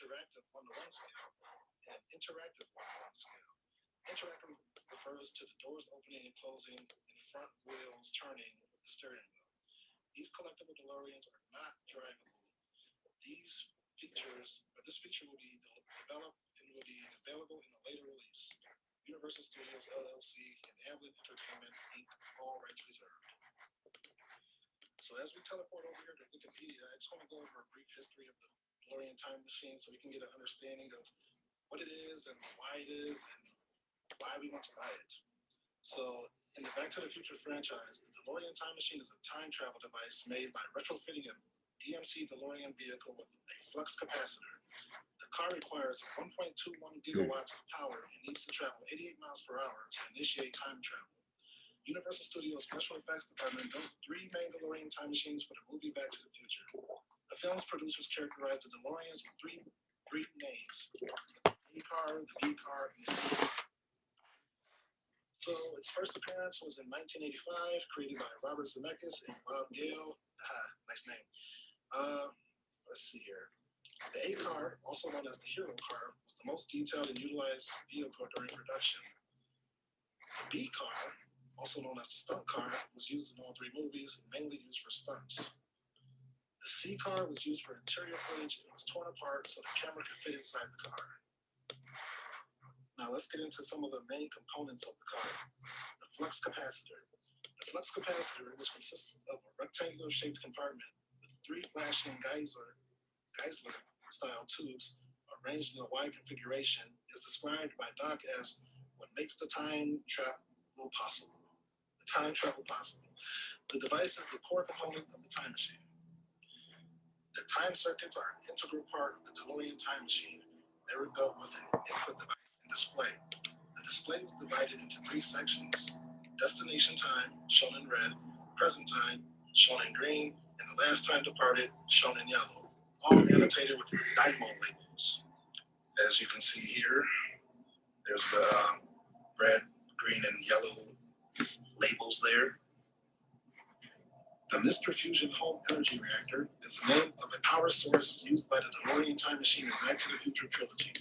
interactive one-to-one scale and interactive one-to-one scale. Interactive refers to the doors opening and closing and front wheels turning with the steering wheel. These collectible DeLoreans are not drivable. This feature will be developed and will be available in a later release. Universal Studios LLC and Amblin Entertainment Inc. all rights reserved. So as we teleport over here to Wikipedia, I just want to go over a brief history of the DeLorean time machine so we can get an understanding of what it is and why it is and why we want to buy it. So in the Back to the Future franchise, the DeLorean time machine is a time travel device made by retrofitting a DMC DeLorean vehicle with a flux capacitor. The car requires 1.21 gigawatts of power and needs to travel 88 miles per hour to initiate time travel. Universal Studios Special Effects Department built 3 main DeLorean time machines for the movie Back to the Future. The film's producers characterized the DeLoreans with three names: the A car, the B car, and the C car. So its first appearance was in 1985, created by Robert Zemeckis and Bob Gale. Nice name. Let's see here. The A car, also known as the hero car, was the most detailed and utilized vehicle during production. The B car, also known as the stunt car, was used in all 3 movies and mainly used for stunts. The C car was used for interior footage and was torn apart so the camera could fit inside the car. Now let's get into some of the main components of the car. The flux capacitor. The flux capacitor, which consists of a rectangular shaped compartment with 3 flashing Geisler style tubes arranged in a wide configuration, is described by Doc as what makes the time travel possible. The device is the core component of the time machine. The time circuits are an integral part of the DeLorean time machine. They were built with an input device and display. The display was divided into 3 sections: destination time, shown in red, present time, shown in green, and the last time departed, shown in yellow, all annotated with dynamo labels. As you can see here, there's the red, green, and yellow labels there. The Mr. Fusion Home Energy Reactor is the name of a power source used by the DeLorean time machine in Back to the Future trilogy.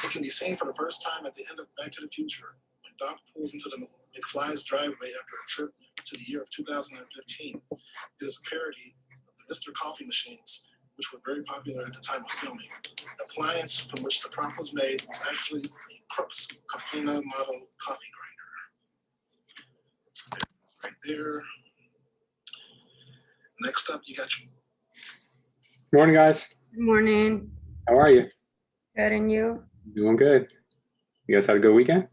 It can be seen for the first time at the end of Back to the Future when Doc pulls into the McFly's driveway after a trip to the year of 2015. It is a parody of the Mr. Coffee machines, which were very popular at the time of filming. The appliance from which the prop was made was actually a Krups Coffina model coffee grinder. Right there. Next up, you got your... Morning, guys. Good morning. How are you? Good, and you? Doing good. You guys had a good weekend?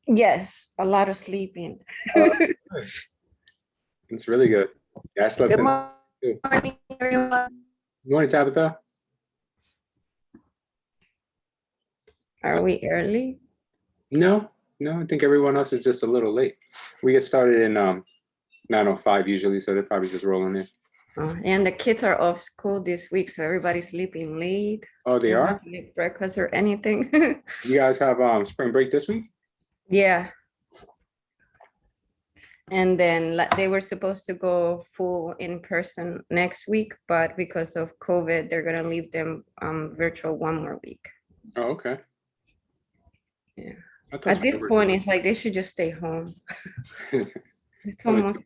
Yes, a lot of sleeping. It's really good. Yeah, I slept Good in morning, too. everyone. Good morning, Tabitha. Are we early? No, I think everyone else is just a little late. We get started in 9:05 usually, so they're probably just rolling in. Oh, and the kids are off school this week, so everybody's sleeping late. Oh, they are? Make breakfast or anything. You guys have spring break this week? Yeah. And then they were supposed to go full in person next week, but because of COVID, they're gonna leave them virtual 1 more week. Oh, okay. Yeah. At this point, it's like they should just stay home. It's almost.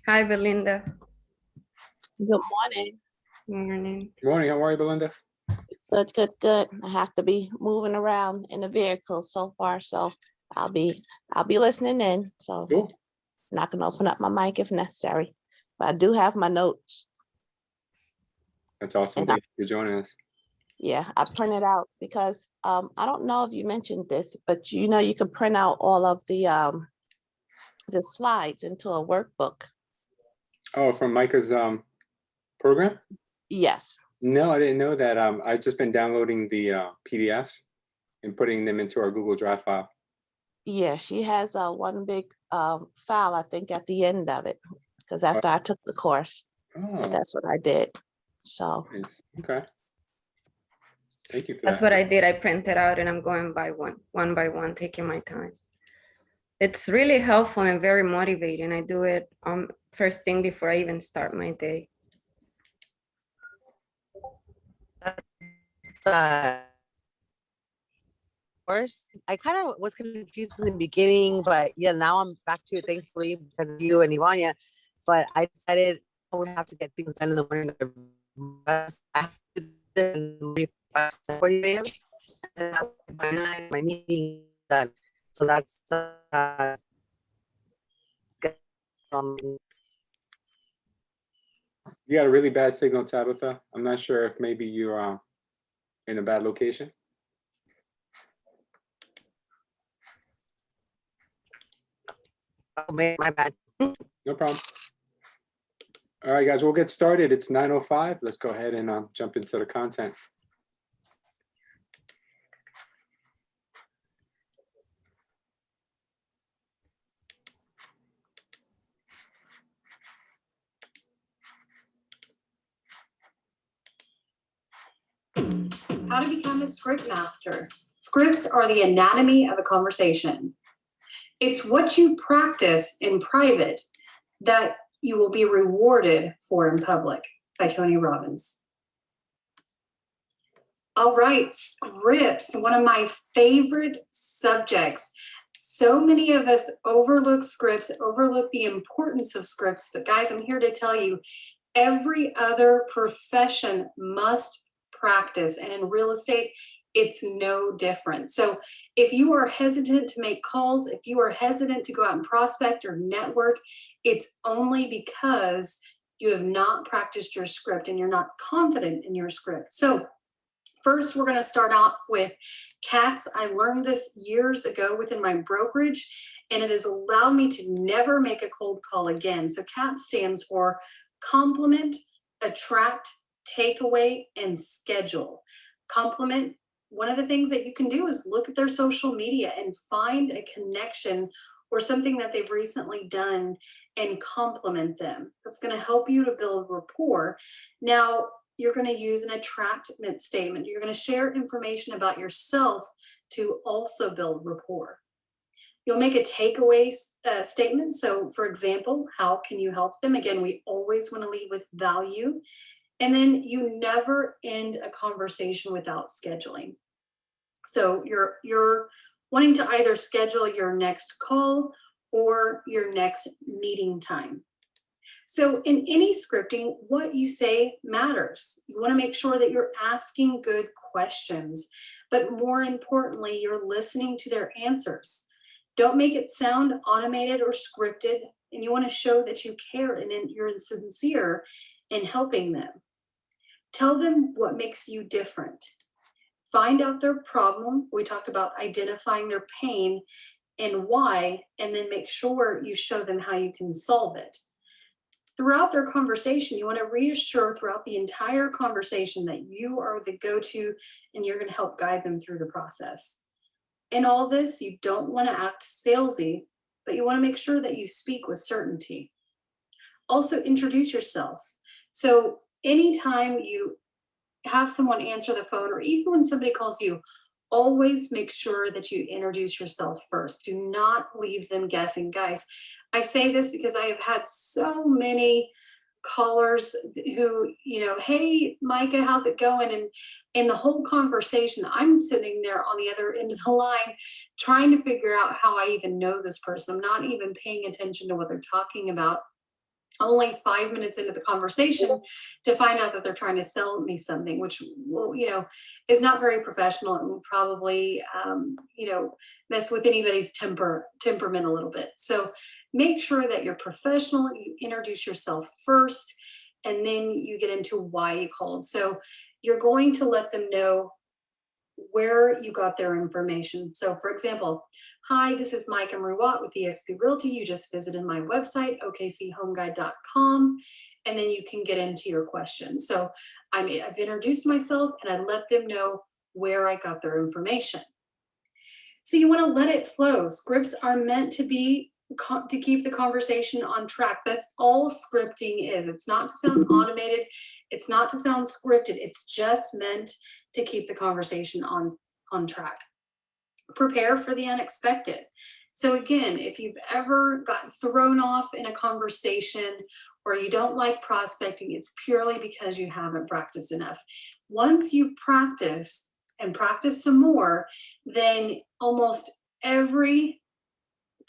Hi, Belinda. Good morning. Morning. Morning. How are you, Belinda? Good. I have to be moving around in the vehicle so far, so I'll be listening in. So Cool. I'm not gonna open up my mic if necessary, but I do have my notes. That's awesome. Thank you for joining us. Yeah, I printed out because I don't know if you mentioned this, but you know you can print out all of the slides into a workbook. Oh, from Micah's program? Yes. No, I didn't know that. I've just been downloading the PDFs and putting them into our Google Drive file. Yeah, she has one big file, I think, at the end of it, because after I took the course, that's what I did. So. Nice. Okay. Thank you for That's that. what I did. I printed out and I'm going by one by one, taking my time. It's really helpful and very motivating. I do it first thing before I even start my day. course. I kind of was confused in the beginning, but yeah, now I'm back to it, thankfully, because of you and Ivania. But I decided we have to get things done in the morning. I have to do this in 40 a.m. and by 9 my meeting is done. So that's You got a really bad signal, Tabitha. I'm not sure if maybe you're in a bad location. oh, my bad. No problem. All right, guys, we'll get started. It's 9:05. Let's go ahead and jump into the content. How to become a script master. Scripts are the anatomy of a conversation. It's what you practice in private that you will be rewarded for in public, by Tony Robbins. All right, scripts, one of my favorite subjects. So many of us overlook scripts, overlook the importance of scripts, but guys, I'm here to tell you, every other profession must practice, and in real estate, it's no different. So if you are hesitant to make calls, if you are hesitant to go out and prospect or network, it's only because you have not practiced your script and you're not confident in your script. So first, we're going to start off with CATS. I learned this years ago within my brokerage, and it has allowed me to never make a cold call again. So CATS stands for compliment, attract, take away, and schedule. Compliment, one of the things that you can do is look at their social media and find a connection or something that they've recently done and compliment them. That's going to help you to build rapport. Now, you're going to use an attractment statement. You're going to share information about yourself to also build rapport. You'll make a takeaway statement. So for example, how can you help them? Again, we always want to lead with value. And then you never end a conversation without scheduling. So you're wanting to either schedule your next call or your next meeting time. So in any scripting, what you say matters. You want to make sure that you're asking good questions, but more importantly, you're listening to their answers. Don't make it sound automated or scripted, and you want to show that you care and you're sincere in helping them. Tell them what makes you different. Find out their problem. We talked about identifying their pain and why, and then make sure you show them how you can solve it. Throughout their conversation, you want to reassure throughout the entire conversation that you are the go-to and you're going to help guide them through the process. In all this, you don't want to act salesy, but you want to make sure that you speak with certainty. Also, introduce yourself. So anytime you have someone answer the phone, or even when somebody calls you, always make sure that you introduce yourself first. Do not leave them guessing. Guys, I say this because I have had so many callers who, hey, Micah, how's it going? And in the whole conversation, I'm sitting there on the other end of the line trying to figure out how I even know this person. I'm not even paying attention to what they're talking about. Only 5 minutes into the conversation to find out that they're trying to sell me something, which is not very professional and will probably mess with anybody's temperament a little bit. So make sure that you're professional. You introduce yourself first, and then you get into why you called. So you're going to let them know where you got their information. So for example, hi, this is Micah Ruat with eXp Realty. You just visited my website, okchomeguide.com, and then you can get into your questions. So I've introduced myself and I let them know where I got their information. So you want to let it flow. Scripts are meant to keep the conversation on track. That's all scripting is. It's not to sound automated. It's not to sound scripted. It's just meant to keep the conversation on track. Prepare for the unexpected. So again, if you've ever gotten thrown off in a conversation or you don't like prospecting, it's purely because you haven't practiced enough. Once you practice and practice some more, then almost every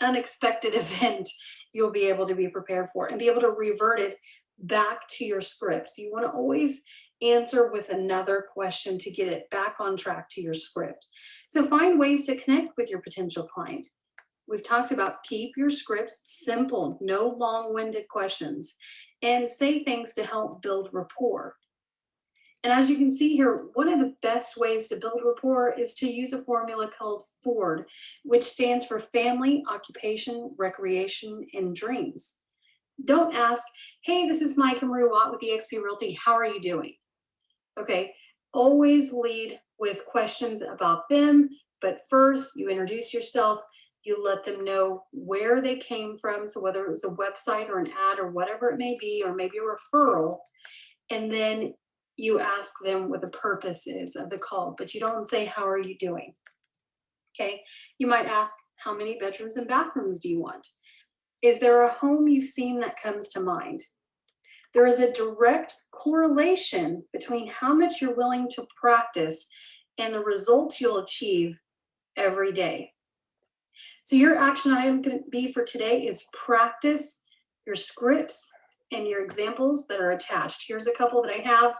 unexpected event you'll be able to be prepared for and be able to revert it back to your script. So you want to always answer with another question to get it back on track to your script. So find ways to connect with your potential client. We've talked about keep your scripts simple, no long-winded questions, and say things to help build rapport. And as you can see here, one of the best ways to build rapport is to use a formula called FORD, which stands for family, occupation, recreation, and dreams. Don't ask, hey, this is Mike and Ruwat with eXp Realty. How are you doing? Okay, always lead with questions about them, but first you introduce yourself, you let them know where they came from. So whether it was a website or an ad or whatever it may be, or maybe a referral, and then you ask them what the purpose is of the call, but you don't say, how are you doing? Okay, you might ask, how many bedrooms and bathrooms do you want? Is there a home you've seen that comes to mind? There is a direct correlation between how much you're willing to practice and the results you'll achieve every day. So your action item going to be for today is practice your scripts and your examples that are attached. Here's a couple that I have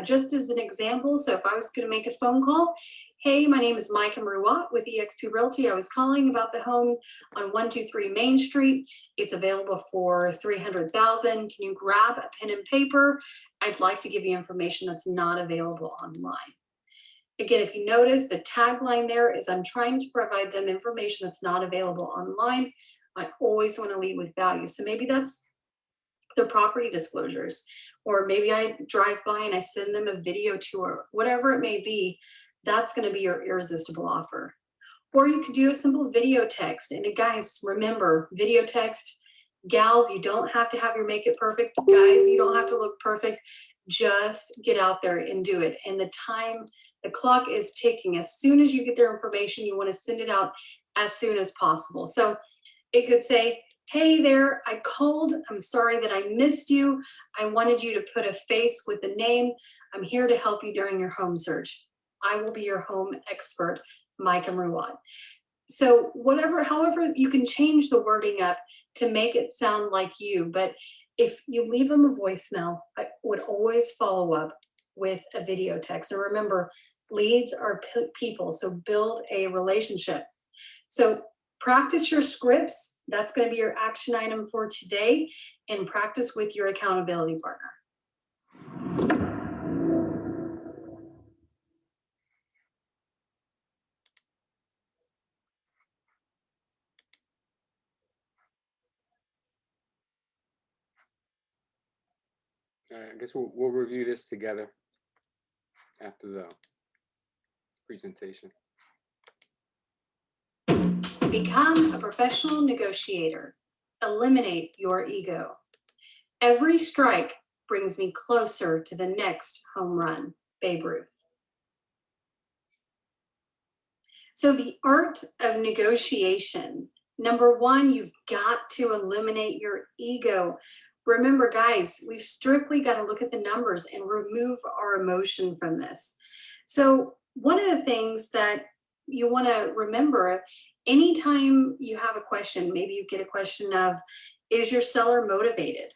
just as an example. So if I was going to make a phone call, hey, my name is Mike and Ruwat with eXp Realty. I was calling about the home on 123 Main Street. It's available for $300,000. Can you grab a pen and paper? I'd like to give you information that's not available online. Again, if you notice, the tagline there is I'm trying to provide them information that's not available online. I always want to lead with value. So maybe that's the property disclosures, or maybe I drive by and I send them a video tour, whatever it may be. That's going to be your irresistible offer. Or you could do a simple video text. And guys, remember, video text, gals, you don't have to have your makeup perfect. Guys, you don't have to look perfect. Just get out there and do it. And the clock is ticking. As soon as you get their information, you want to send it out as soon as possible. So it could say, hey there, I called. I'm sorry that I missed you. I wanted you to put a face with a name. I'm here to help you during your home search. I will be your home expert, Mike and Ruwat. So however, you can change the wording up to make it sound like you. But if you leave them a voicemail, I would always follow up with a video text. And remember, leads are people, so build a relationship. So practice your scripts. That's going to be your action item for today, and practice with your accountability partner. All right, I guess we'll review this together after the presentation. Become a professional negotiator. Eliminate your ego. Every strike brings me closer to the next home run. Babe Ruth. So the art of negotiation. Number one, you've got to eliminate your ego. Remember, guys, we've strictly got to look at the numbers and remove our emotion from this. So one of the things that you want to remember, anytime you have a question, maybe you get a question of, is your seller motivated?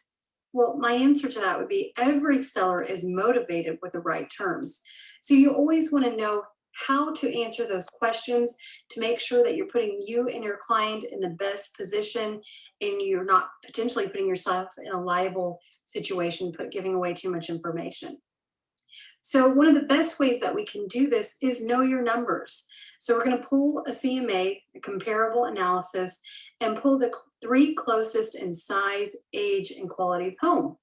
Well, my answer to that would be every seller is motivated with the right terms. So you always want to know how to answer those questions to make sure that you're putting you and your client in the best position and you're not potentially putting yourself in a liable situation, giving away too much information. So one of the best ways that we can do this is know your numbers. So we're going to pull a CMA, a comparable analysis, and pull the 3 closest in size, age, and quality of home.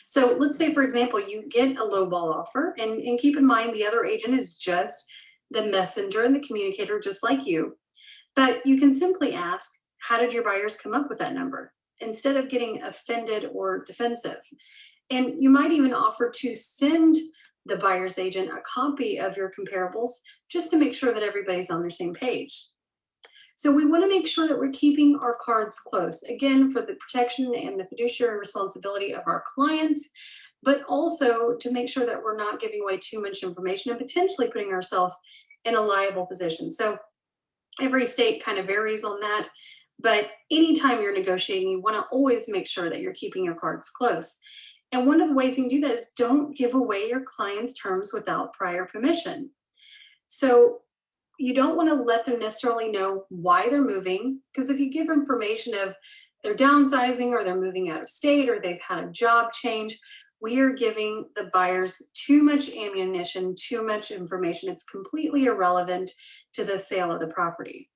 So let's say, for example, you get a lowball offer, and keep in mind the other agent is just the messenger and the communicator, just like you. But you can simply ask, how did your buyers come up with that number? Instead of getting offended or defensive. And you might even offer to send the buyer's agent a copy of your comparables just to make sure that everybody's on the same page. So we want to make sure that we're keeping our cards close, again, for the protection and the fiduciary responsibility of our clients, but also to make sure that we're not giving away too much information and potentially putting ourselves in a liable position. So every state kind of varies on that. But anytime you're negotiating, you want to always make sure that you're keeping your cards close. And one of the ways you can do that is don't give away your client's terms without prior permission. So you don't want to let them necessarily know why they're moving, because if you give information of they're downsizing or they're moving out of state or they've had a job change, we are giving the buyers too much ammunition, too much information. It's completely irrelevant to the sale of the property.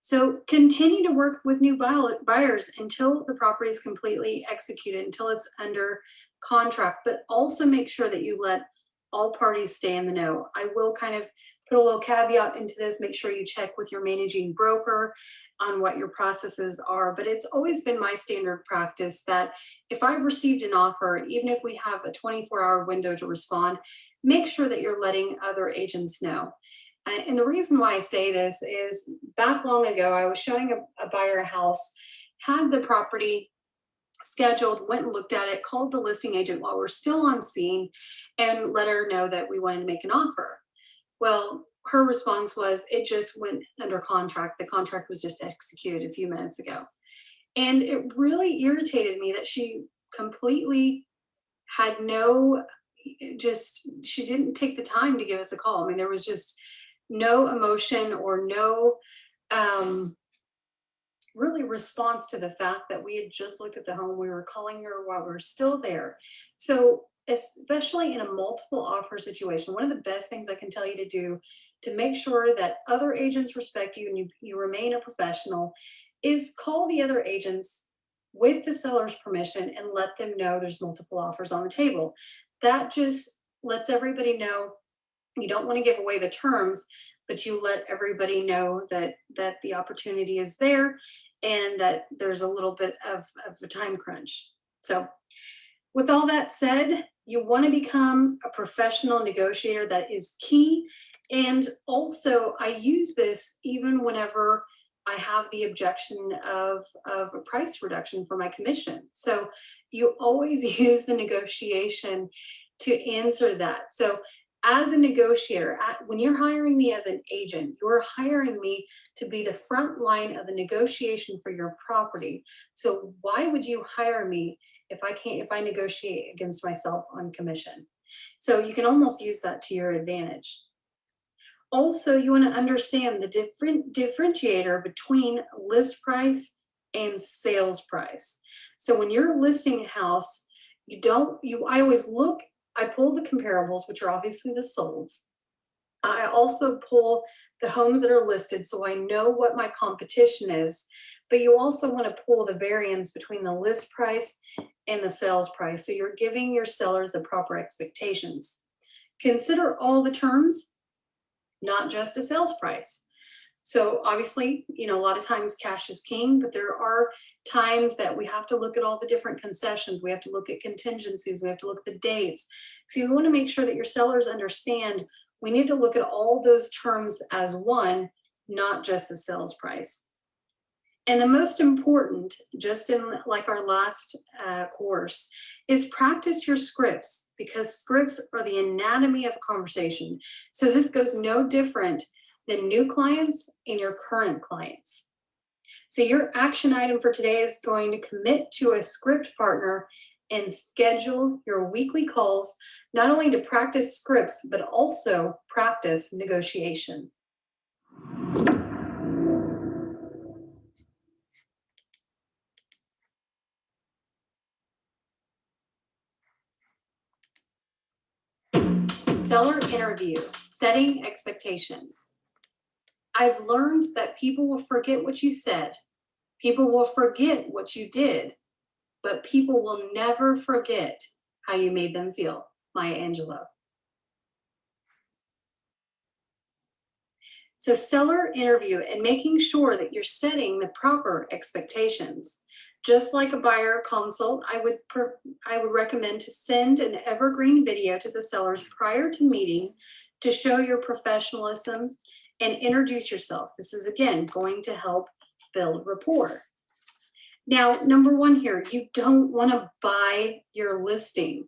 So continue to work with new buyers until the property is completely executed, until it's under contract, but also make sure that you let all parties stay in the know. I will kind of put a little caveat into this, make sure you check with your managing broker on what your processes are, but it's always been my standard practice that if I've received an offer, even if we have a 24-hour window to respond, make sure that you're letting other agents know. And the reason why I say this is back long ago, I was showing a buyer a house, had the property scheduled, went and looked at it, called the listing agent while we're still on scene and let her know that we wanted to make an offer. Well, her response was, it just went under contract. The contract was just executed a few minutes ago. And it really irritated me that she completely had she didn't take the time to give us a call. I mean, there was just no emotion or no really response to the fact that we had just looked at the home. We were calling her while we were still there. So especially in a multiple offer situation, one of the best things I can tell you to do to make sure that other agents respect you and you remain a professional is call the other agents with the seller's permission and let them know there's multiple offers on the table. That just lets everybody know you don't want to give away the terms, but you let everybody know that the opportunity is there and that there's a little bit of a time crunch. So with all that said, you want to become a professional negotiator. That is key. And also I use this even whenever I have the objection of a price reduction for my commission. So you always use the negotiation to answer that. So as a negotiator, when you're hiring me as an agent, you're hiring me to be the front line of the negotiation for your property. So why would you hire me if I negotiate against myself on commission? So you can almost use that to your advantage. Also, you want to understand the differentiator between list price and sales price. So when you're listing a house, I always look, I pull the comparables, which are obviously the solds. I also pull the homes that are listed so I know what my competition is, but you also want to pull the variance between the list price and the sales price. So you're giving your sellers the proper expectations. Consider all the terms, not just a sales price. So obviously, a lot of times cash is king, but there are times that we have to look at all the different concessions. We have to look at contingencies. We have to look at the dates. So you want to make sure that your sellers understand we need to look at all those terms as one, not just the sales price. And the most important, just in like our last course, is practice your scripts, because scripts are the anatomy of a conversation. So this goes no different than new clients and your current clients. So your action item for today is going to commit to a script partner and schedule your weekly calls, not only to practice scripts, but also practice negotiation. Seller interview, setting expectations. I've learned that people will forget what you said. People will forget what you did, but people will never forget how you made them feel. Maya Angelou. So seller interview and making sure that you're setting the proper expectations. Just like a buyer consult, I would recommend to send an evergreen video to the sellers prior to meeting to show your professionalism and introduce yourself. This is, again, going to help build rapport. Now, number one here, you don't want to buy your listing.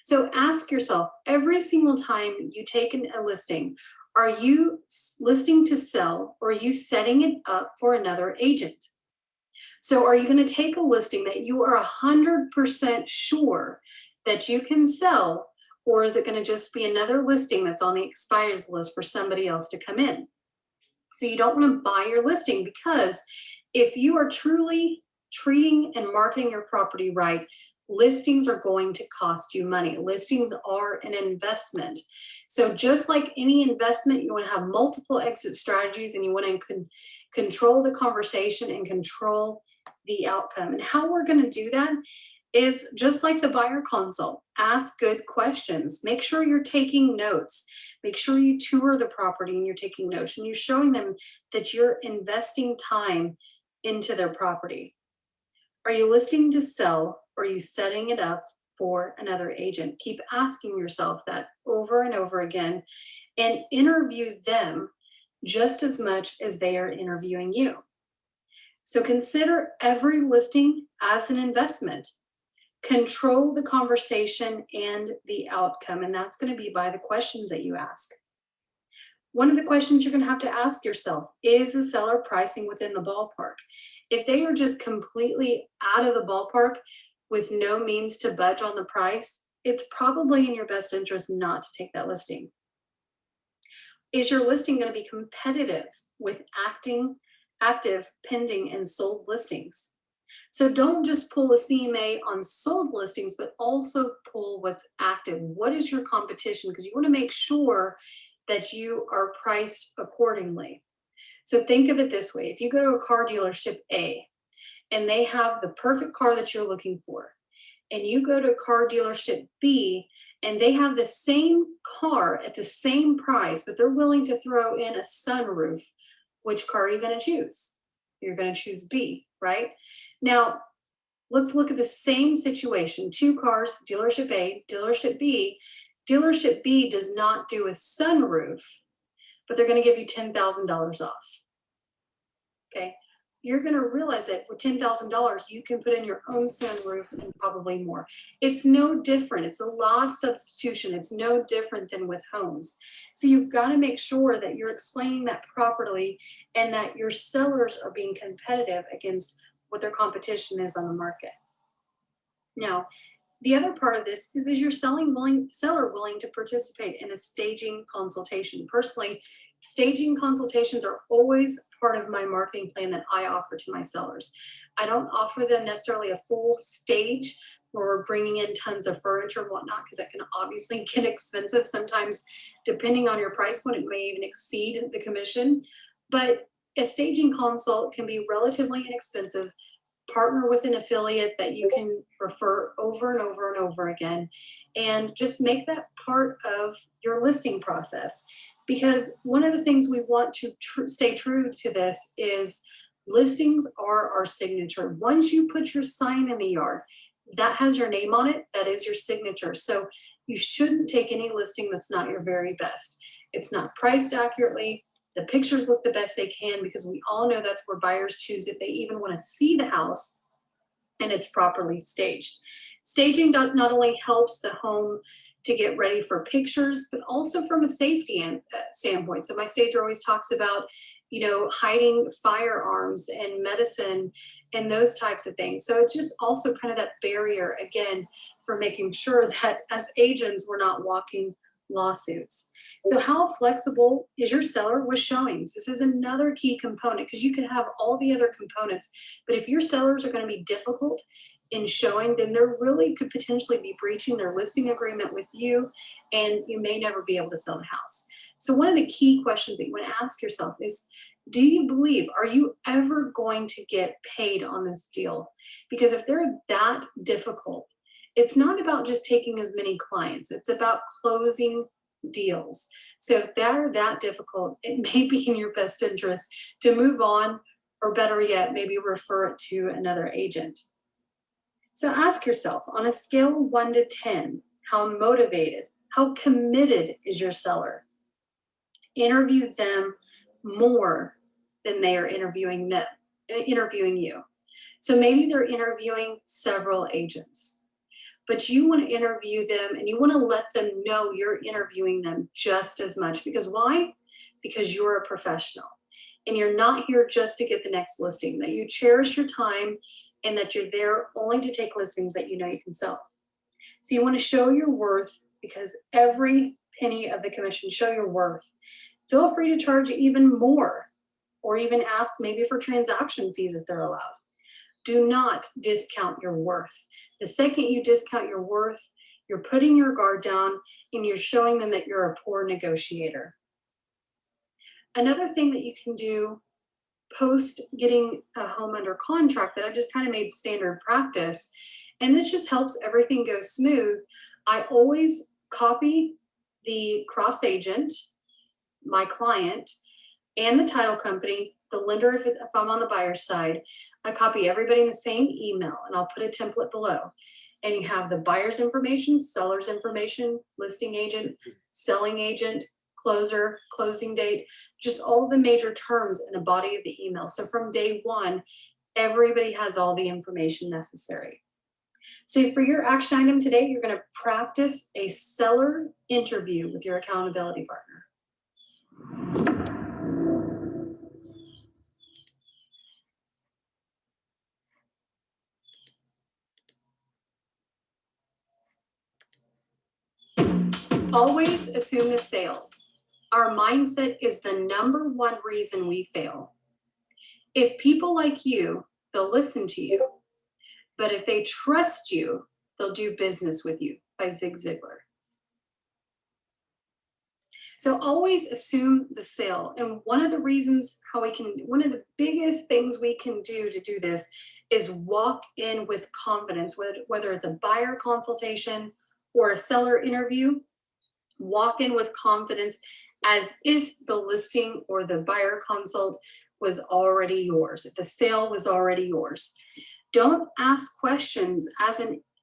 So ask yourself, every single time you take a listing, are you listing to sell, or are you setting it up for another agent? So are you going to take a listing that you are 100% sure that you can sell, or is it going to just be another listing that's on the expires list for somebody else to come in? So you don't want to buy your listing, because if you are truly treating and marketing your property right, listings are going to cost you money. Listings are an investment. So just like any investment, you want to have multiple exit strategies, and you want to control the conversation and control the outcome. And how we're going to do that is just like the buyer consult. Ask good questions. Make sure you're taking notes. Make sure you tour the property and you're taking notes, and you're showing them that you're investing time into their property. Are you listing to sell, or are you setting it up for another agent? Keep asking yourself that over and over again, and interview them just as much as they are interviewing you. So consider every listing as an investment. Control the conversation and the outcome, and that's going to be by the questions that you ask. One of the questions you're going to have to ask yourself, is the seller pricing within the ballpark? If they are just completely out of the ballpark with no means to budge on the price, it's probably in your best interest not to take that listing. Is your listing going to be competitive with active, pending, and sold listings? So don't just pull a CMA on sold listings, but also pull what's active. What is your competition? Because you want to make sure that you are priced accordingly. So think of it this way. If you go to a car dealership A and they have the perfect car that you're looking for, and you go to car dealership B and they have the same car at the same price, but they're willing to throw in a sunroof, which car are you going to choose? You're going to choose B, right? Now, let's look at the same situation. Two cars, dealership A, dealership B. Dealership B does not do a sunroof, but they're going to give you $10,000 off. Okay. You're going to realize that for $10,000, you can put in your own sunroof and probably more. It's no different. It's a law of substitution. It's no different than with homes. So you've got to make sure that you're explaining that properly, and that your sellers are being competitive against what their competition is on the market. Now, the other part of this is your seller willing to participate in a staging consultation? Personally, staging consultations are always part of my marketing plan that I offer to my sellers. I don't offer them necessarily a full stage where we're bringing in tons of furniture and whatnot, because that can obviously get expensive. Sometimes, depending on your price point, it may even exceed the commission. But a staging consult can be relatively inexpensive. Partner with an affiliate that you can refer over and over and over again, and just make that part of your listing process. Because one of the things we want to stay true to this is listings are our signature. Once you put your sign in the yard, that has your name on it, that is your signature. So you shouldn't take any listing that's not your very best. It's not priced accurately. The pictures look the best they can, because we all know that's where buyers choose if they even want to see the house and it's properly staged. Staging not only helps the home to get ready for pictures, but also from a safety standpoint. So my stager always talks about, hiding firearms and medicine and those types of things. So it's just also kind of that barrier, again, for making sure that as agents, we're not walking lawsuits. So how flexible is your seller with showings? This is another key component, because you can have all the other components, but if your sellers are going to be difficult in showing, then they're really could potentially be breaching their listing agreement with you, and you may never be able to sell the house. So one of the key questions that you want to ask yourself is, do you believe, are you ever going to get paid on this deal? Because if they're that difficult, it's not about just taking as many clients. It's about closing deals. So if they're that difficult, it may be in your best interest to move on, or better yet, maybe refer it to another agent. So ask yourself, on a scale of 1 to 10, how motivated, how committed is your seller? Interview them more than they are interviewing you. So maybe they're interviewing several agents, but you want to interview them and you want to let them know you're interviewing them just as much. Because why? Because you're a professional and you're not here just to get the next listing, that you cherish your time and that you're there only to take listings that you know you can sell. So you want to show your worth, because every penny of the commission, show your worth. Feel free to charge even more, or even ask maybe for transaction fees if they're allowed. Do not discount your worth. The second you discount your worth, you're putting your guard down and you're showing them that you're a poor negotiator. Another thing that you can do post getting a home under contract that I just kind of made standard practice, and this just helps everything go smooth. I always copy the cross agent, my client, and the title company, the lender if I'm on the buyer's side. I copy everybody in the same email and I'll put a template below. And you have the buyer's information, seller's information, listing agent, selling agent, closer, closing date, just all the major terms in the body of the email. So from day one, everybody has all the information necessary. So for your action item today, you're going to practice a seller interview with your accountability partner. Always assume the sale. Our mindset is the number one reason we fail. If people like you, they'll listen to you. But if they trust you, they'll do business with you, by Zig Ziglar. So always assume the sale. And one of the biggest things we can do to do this is walk in with confidence, whether it's a buyer consultation or a seller interview. Walk in with confidence as if the listing or the buyer consult was already yours, if the sale was already yours. Don't ask questions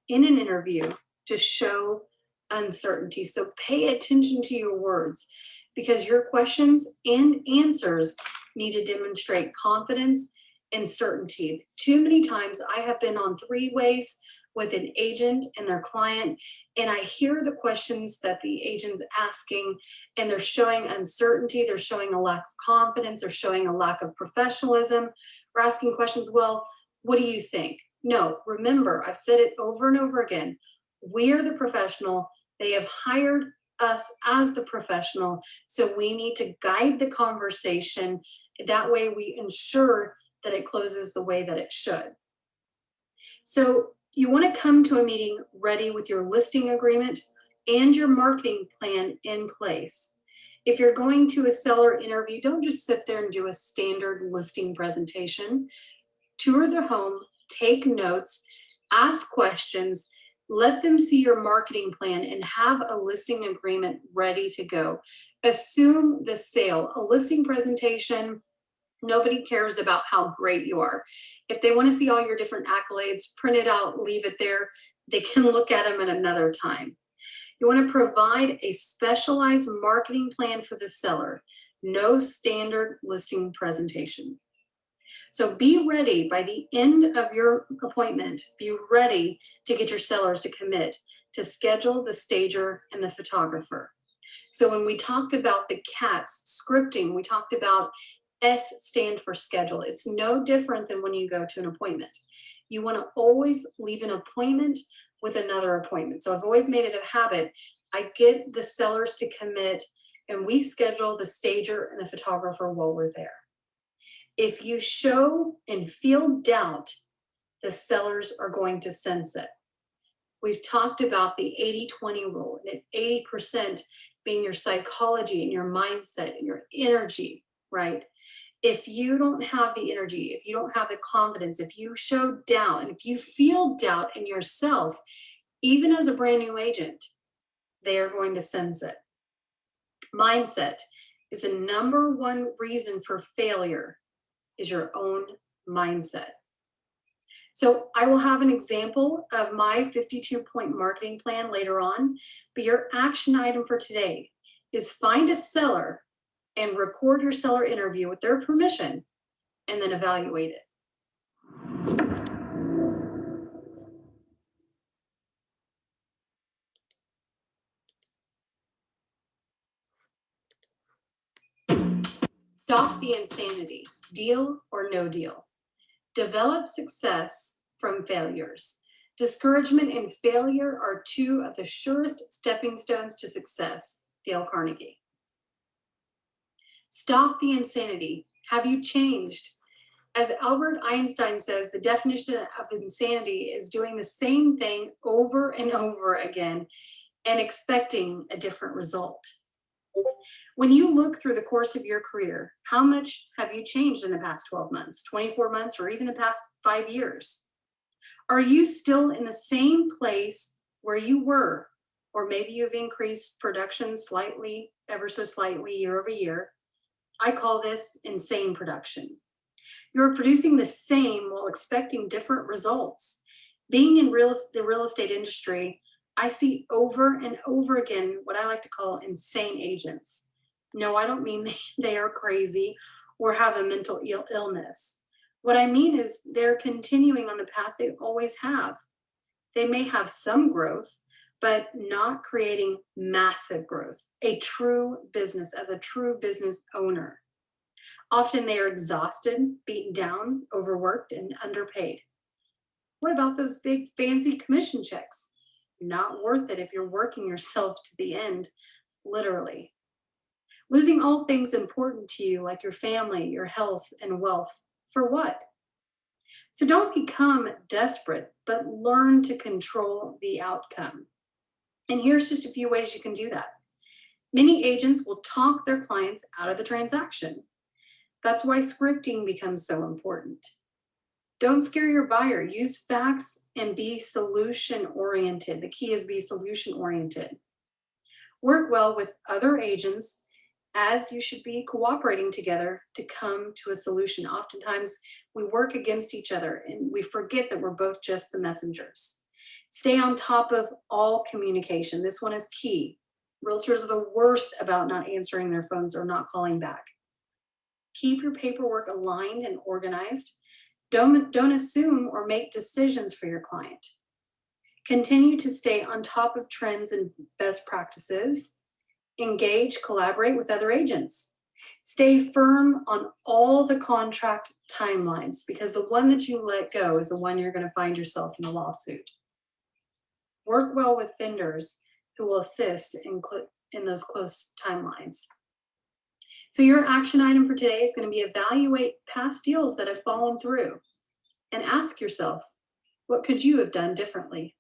in an interview to show uncertainty. So pay attention to your words, because your questions and answers need to demonstrate confidence and certainty. Too many times I have been on three-ways with an agent and their client, and I hear the questions that the agent's asking, and they're showing uncertainty, they're showing a lack of confidence, they're showing a lack of professionalism. We're asking questions, well, what do you think? No, remember, I've said it over and over again, we are the professional, they have hired us as the professional, so we need to guide the conversation. That way we ensure that it closes the way that it should. So you want to come to a meeting ready with your listing agreement and your marketing plan in place. If you're going to a seller interview, don't just sit there and do a standard listing presentation. Tour the home, take notes, ask questions, let them see your marketing plan and have a listing agreement ready to go. Assume the sale. A listing presentation, nobody cares about how great you are. If they want to see all your different accolades, print it out, leave it there. They can look at them at another time. You want to provide a specialized marketing plan for the seller. No standard listing presentation. So be ready by the end of your appointment. Be ready to get your sellers to commit, to schedule the stager and the photographer. So when we talked about the CATS scripting, we talked about S stand for schedule. It's no different than when you go to an appointment. You want to always leave an appointment with another appointment. So I've always made it a habit. I get the sellers to commit and we schedule the stager and the photographer while we're there. If you show and feel doubt, the sellers are going to sense it. We've talked about the 80-20 rule, and 80% being your psychology and your mindset and your energy, right? If you don't have the energy, if you don't have the confidence, if you show doubt, and if you feel doubt in yourself, even as a brand new agent, they are going to sense it. Mindset is the number one reason for failure, is your own mindset. So I will have an example of my 52-point marketing plan later on, but your action item for today is find a seller and record your seller interview with their permission, and then evaluate it. Stop the insanity. Deal or no deal. Develop success from failures. Discouragement and failure are two of the surest stepping stones to success. Dale Carnegie. Stop the insanity. Have you changed? As Albert Einstein says, the definition of insanity is doing the same thing over and over again and expecting a different result. When you look through the course of your career, how much have you changed in the past 12 months, 24 months, or even the past 5 years? Are you still in the same place where you were? Or maybe you've increased production slightly, ever so slightly, year over year. I call this insane production. You're producing the same while expecting different results. Being in the real estate industry, I see over and over again what I like to call insane agents. No, I don't mean they are crazy or have a mental illness. What I mean is they're continuing on the path they always have. They may have some growth, but not creating massive growth, a true business as a true business owner. Often they are exhausted, beaten down, overworked, and underpaid. What about those big fancy commission checks? Not worth it if you're working yourself to the end, literally. Losing all things important to you, like your family, your health, and wealth, for what? So don't become desperate, but learn to control the outcome. And here's just a few ways you can do that. Many agents will talk their clients out of the transaction. That's why scripting becomes so important. Don't scare your buyer. Use facts and be solution oriented. The key is be solution oriented. Work well with other agents, as you should be cooperating together to come to a solution. Oftentimes we work against each other and we forget that we're both just the messengers. Stay on top of all communication. This one is key. Realtors are the worst about not answering their phones or not calling back. Keep your paperwork aligned and organized. Don't assume or make decisions for your client. Continue to stay on top of trends and best practices. Engage, collaborate with other agents. Stay firm on all the contract timelines, because the one that you let go is the one you're going to find yourself in a lawsuit. Work well with vendors who will assist in those close timelines. So your action item for today is going to be evaluate past deals that have fallen through and ask yourself, what could you have done differently?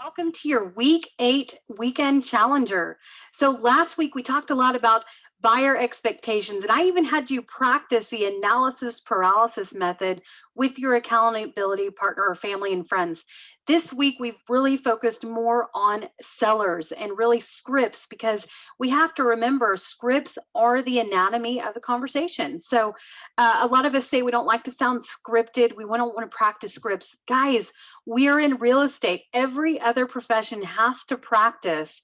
Welcome to your week 8 weekend challenger. So last week we talked a lot about buyer expectations, and I even had you practice the analysis paralysis method with your accountability partner or family and friends. This week we've really focused more on sellers and really scripts, because we have to remember scripts are the anatomy of the conversation. So a lot of us say we don't like to sound scripted. We don't want to practice scripts. Guys, we're in real estate. Every other profession has to practice,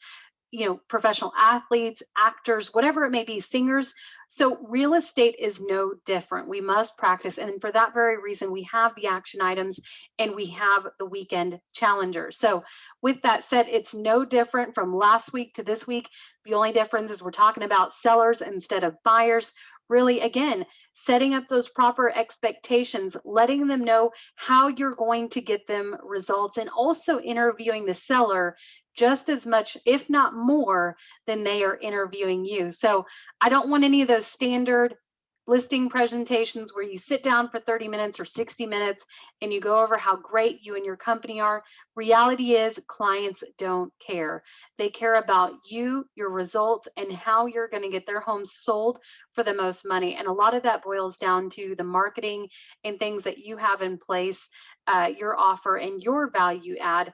professional athletes, actors, whatever it may be, singers. So real estate is no different. We must practice. And for that very reason, we have the action items and we have the weekend challenger. So with that said, it's no different from last week to this week. The only difference is we're talking about sellers instead of buyers. Really, again, setting up those proper expectations, letting them know how you're going to get them results, and also interviewing the seller just as much, if not more, than they are interviewing you. So I don't want any of those standard listing presentations where you sit down for 30 minutes or 60 minutes and you go over how great you and your company are. Reality is clients don't care. They care about you, your results, and how you're going to get their homes sold for the most money. And a lot of that boils down to the marketing and things that you have in place, your offer and your value add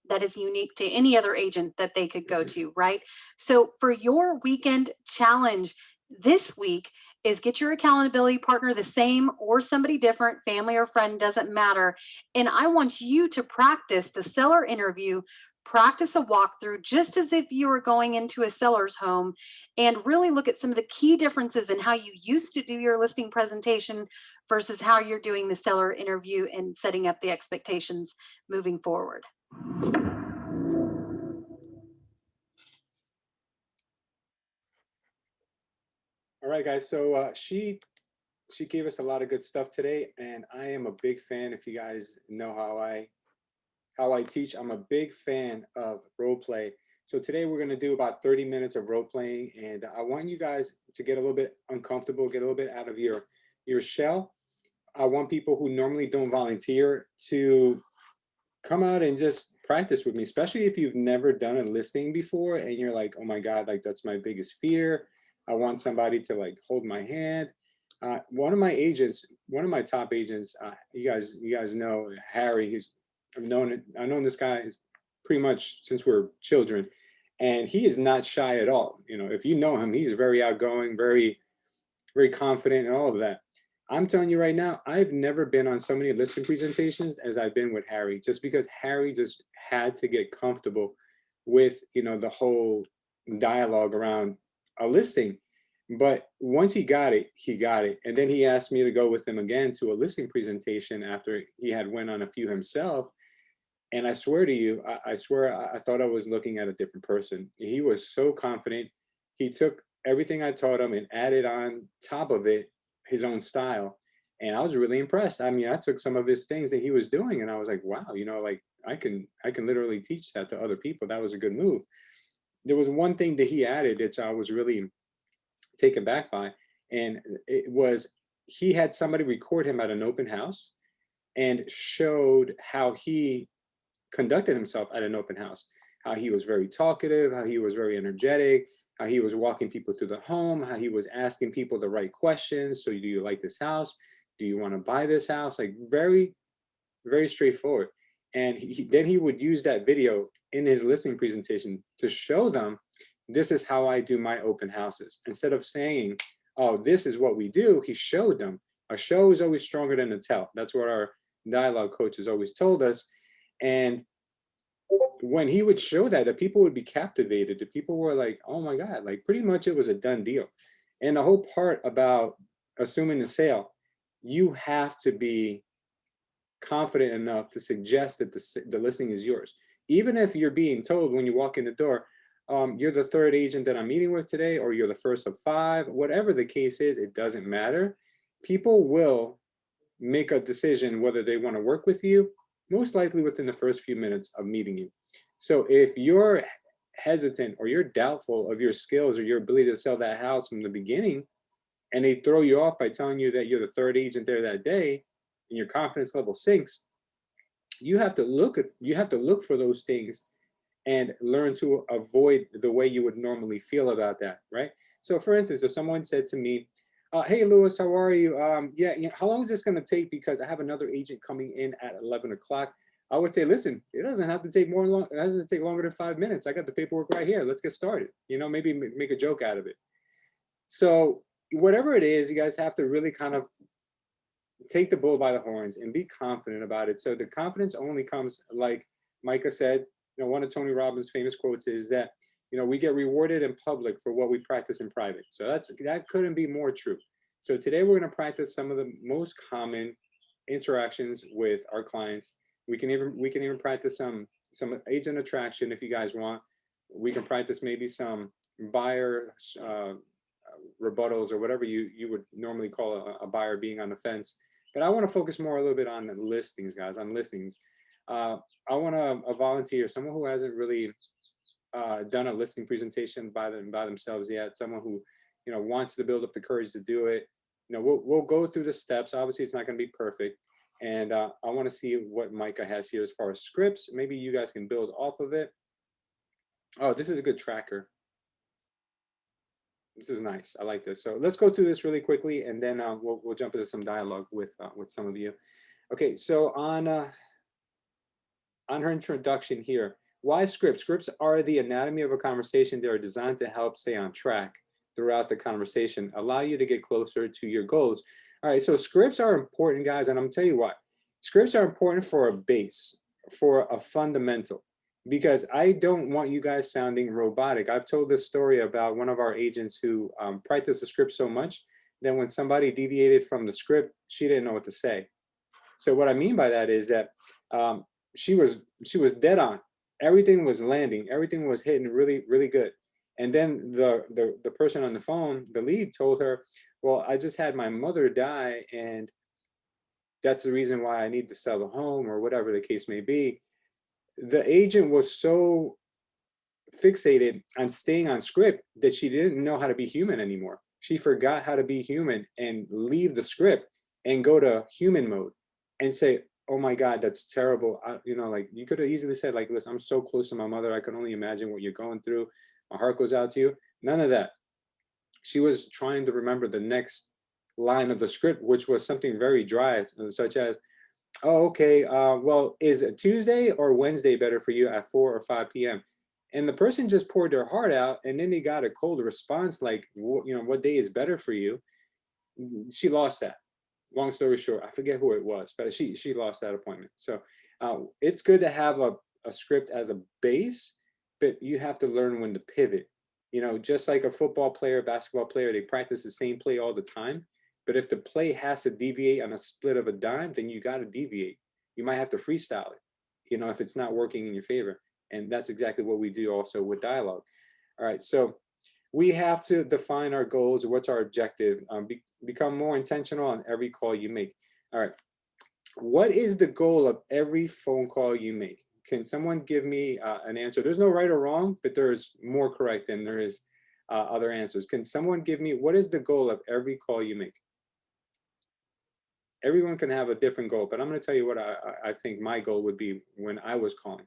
that is unique to any other agent that they could go to, right? So for your weekend challenge this week is get your accountability partner the same or somebody different, family or friend, doesn't matter. And I want you to practice the seller interview, practice a walkthrough just as if you were going into a seller's home, and really look at some of the key differences in how you used to do your listing presentation versus how you're doing the seller interview and setting up the expectations moving forward. All right, guys. So she gave us a lot of good stuff today, and I am a big fan. If you guys know how I teach, I'm a big fan of role play. So today we're going to do about 30 minutes of role playing, and I want you guys to get a little bit uncomfortable, get a little bit out of your shell. I want people who normally don't volunteer to come out and just practice with me, especially if you've never done a listing before and you're like, oh my God, like that's my biggest fear. I want somebody to like hold my hand. One of my agents, one of my top agents, you guys know Harry. I've known this guy pretty much since we were children, and he is not shy at all. You know, if you know him, he's very outgoing, very, very confident, and all of that. I'm telling you right now, I've never been on so many listing presentations as I've been with Harry, just because Harry just had to get comfortable with, you know, the whole dialogue around a listing. But once he got it, he got it. And then he asked me to go with him again to a listing presentation after he had went on a few himself. And I swear to you, I swear I thought I was looking at a different person. He was so confident. He took everything I taught him and added on top of it his own style. And I was really impressed. I mean, I took some of his things that he was doing and I was like, wow, you know, like I can literally teach that to other people. That was a good move. There was one thing that he added that I was really taken back by, and it was he had somebody record him at an open house and showed how he conducted himself at an open house, how he was very talkative, how he was very energetic, how he was walking people through the home, how he was asking people the right questions. So do you like this house? Do you want to buy this house? Like very, very straightforward. And then he would use that video in his listing presentation to show them, this is how I do my open houses. Instead of saying, oh, this is what we do, he showed them. A show is always stronger than a tell. That's what our dialogue coach has always told us. And when he would show that, the people would be captivated. The people were like, oh my God, like pretty much it was a done deal. And the whole part about assuming the sale, you have to be confident enough to suggest that the listing is yours. Even if you're being told when you walk in the door, you're the third agent that I'm meeting with today, or you're the first of 5, whatever the case is, it doesn't matter. People will make a decision whether they want to work with you, most likely within the first few minutes of meeting you. So if you're hesitant or you're doubtful of your skills or your ability to sell that house from the beginning, and they throw you off by telling you that you're the third agent there that day, and your confidence level sinks, you have to look for those things and learn to avoid the way you would normally feel about that, right? So for instance, if someone said to me, hey, Louis, how are you? Yeah, how long is this going to take? Because I have another agent coming in at 11 o'clock. I would say, listen, it doesn't have to take it doesn't take longer than 5 minutes. I got the paperwork right here. Let's get started. You know, maybe make a joke out of it. So whatever it is, you guys have to really kind of take the bull by the horns and be confident about it. So the confidence only comes, like Micah said, you know, one of Tony Robbins' famous quotes is that, you know, we get rewarded in public for what we practice in private. So that couldn't be more true. So today we're going to practice some of the most common interactions with our clients. We can even practice some agent attraction if you guys want. We can practice maybe some buyer rebuttals or whatever you would normally call a buyer being on the fence. But I want to focus more a little bit on listings, guys, on listings. I want a volunteer, someone who hasn't really done a listing presentation by themselves yet, someone who, you know, wants to build up the courage to do it. You know, we'll go through the steps. Obviously, it's not going to be perfect. And I want to see what Micah has here as far as scripts. Maybe you guys can build off of it. Oh, this is a good tracker. This is nice. I like this. So let's go through this really quickly, and then we'll jump into some dialogue with some of you. Okay, so on on her introduction here, why scripts? Scripts are the anatomy of a conversation. They are designed to help stay on track throughout the conversation, allow you to get closer to your goals. All right, so scripts are important, guys, and I'm gonna tell you why. Scripts are important for a base, for a fundamental, because I don't want you guys sounding robotic. I've told this story about one of our agents who practiced the script so much that when somebody deviated from the script, she didn't know what to say. So what I mean by that is that she was dead on. Everything was landing. Everything was hitting really, really good. And then the person on the phone, the lead, told her, well, I just had my mother die, and that's the reason why I need to sell the home, or whatever the case may be. The agent was so fixated on staying on script that she didn't know how to be human anymore. She forgot how to be human and leave the script and go to human mode and say, oh my God, that's terrible. You know, like, you could have easily said, like, listen, I'm so close to my mother. I can only imagine what you're going through. My heart goes out to you. None of that. She was trying to remember the next line of the script, which was something very dry, such as, oh, okay, well, is Tuesday or Wednesday better for you at 4 or 5 p.m.? And the person just poured their heart out, and then they got a cold response like, you know, what day is better for you? She lost that. Long story short, I forget who it was, but she lost that appointment. So it's good to have a script as a base, but you have to learn when to pivot. You know, just like a football player, basketball player, they practice the same play all the time. But if the play has to deviate on a split of a dime, then you got to deviate. You might have to freestyle it, you know, if it's not working in your favor. And that's exactly what we do also with Dialog. All right, so we have to define our goals. What's our objective? Become more intentional on every call you make. All right, what is the goal of every phone call you make? Can someone give me an answer? There's no right or wrong, but there's more correct than there is other answers. Can someone give me, what is the goal of every call you make? Everyone can have a different goal, but I'm going to tell you what I think my goal would be when I was calling.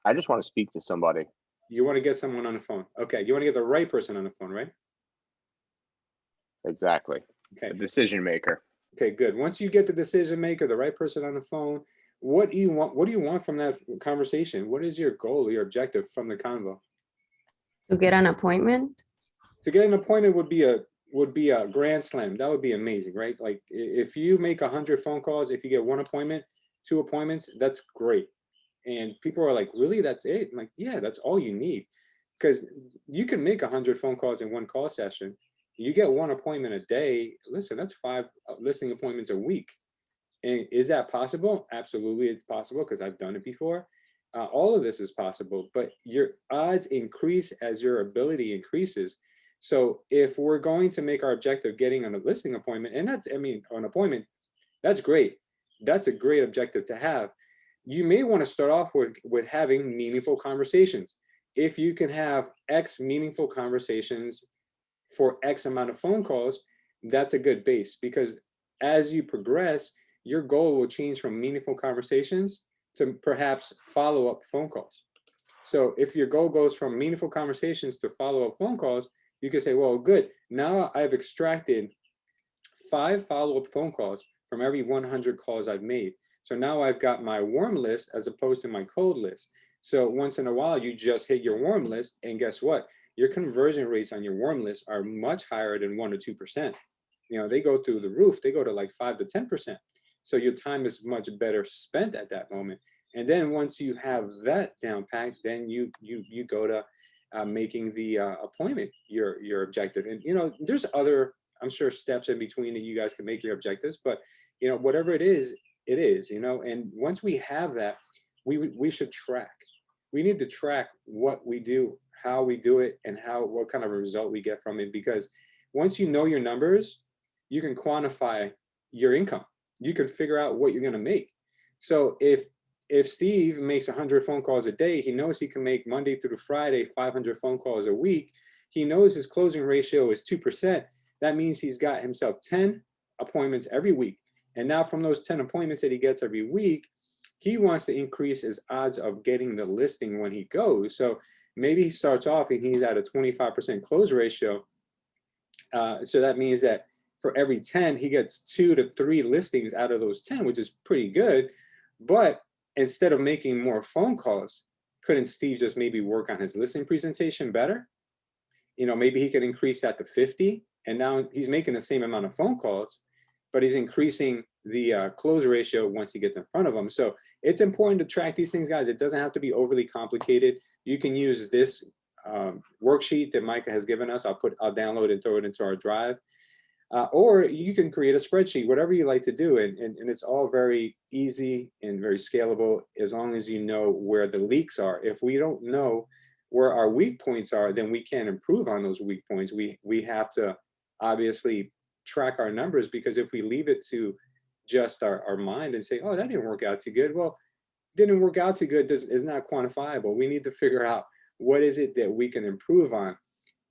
I just want to speak to somebody. You want to get someone on the phone. Okay, you want to get the right person on the phone, right? Exactly. Okay. A decision maker. Okay, good. Once you get the decision maker, the right person on the phone, what do you want? What do you want from that conversation? What is your goal, your objective from the convo? To get an appointment? To get an appointment would be a grand slam. That would be amazing, right? Like, if you make 100 phone calls, if you get 1 appointment, 2 appointments, that's great. And people are like, really, that's it? I'm like, yeah, that's all you need. Because you can make 100 phone calls in 1 call session. You get 1 appointment a day. Listen, that's 5 listening appointments a week. And is that possible? Absolutely, it's possible, because I've done it before. All of this is possible, but your odds increase as your ability increases. So if we're going to make our objective getting on a listening appointment, and that's, I mean, an appointment, that's great. That's a great objective to have. You may want to start off with having meaningful conversations. If you can have X meaningful conversations for X amount of phone calls, that's a good base, because as you progress, your goal will change from meaningful conversations to perhaps follow-up phone calls. So if your goal goes from meaningful conversations to follow-up phone calls, you can say, well, good, now I've extracted 5 follow-up phone calls from every 100 calls I've made. So now I've got my warm list as opposed to my cold list. So once in a while, you just hit your warm list, and guess what? Your conversion rates on your warm list are much higher than 1 or 2%. You know, they go through the roof. They go to like 5 to 10%. So your time is much better spent at that moment. And then once you have that down packed, then you go to making the appointment your objective. And you know, there's other, I'm sure, steps in between that you guys can make your objectives. But you know, whatever it is, you know. And once we have that, we should track. We need to track what we do, how we do it, and what kind of a result we get from it. Because once you know your numbers, you can quantify your income. You can figure out what you're going to make. So if Steve makes 100 phone calls a day, he knows he can make Monday through Friday 500 phone calls a week. He knows his closing ratio is 2%. That means he's got himself 10 appointments every week. And now from those 10 appointments that he gets every week, he wants to increase his odds of getting the listing when he goes. So maybe he starts off and he's at a 25% close ratio. So that means that for every 10, he gets 2 to 3 listings out of those 10, which is pretty good. instead of making more phone calls, couldn't Steve just maybe work on his listing presentation better? You know, maybe he could increase that to 50, and now he's making the same amount of phone calls, but he's increasing the close ratio once he gets in front of them. So it's important to track these things, guys. It doesn't have to be overly complicated. You can use this worksheet that Micah has given us. I'll download and throw it into our drive. Or you can create a spreadsheet, whatever you like to do. And it's all very easy and very scalable as long as you know where the leaks are. If we don't know where our weak points are, then we can't improve on those weak points. We have to obviously track our numbers, because if we leave it to just our mind and say, oh, that didn't work out too good. Well, didn't work out too good is not quantifiable. We need to figure out what is it that we can improve on.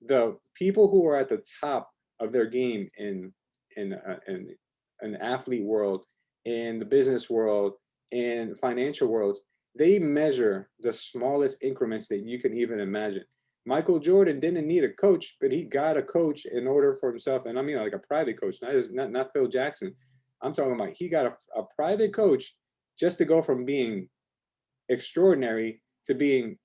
The people who are at the top of their game in an athlete world, in the business world, in financial worlds, they measure the smallest increments that you can even imagine. Michael Jordan didn't need a coach, but he got a coach in order for himself. And I mean, like a private coach, not Phil Jackson. I'm talking about he got a private coach just to go from being extraordinary to being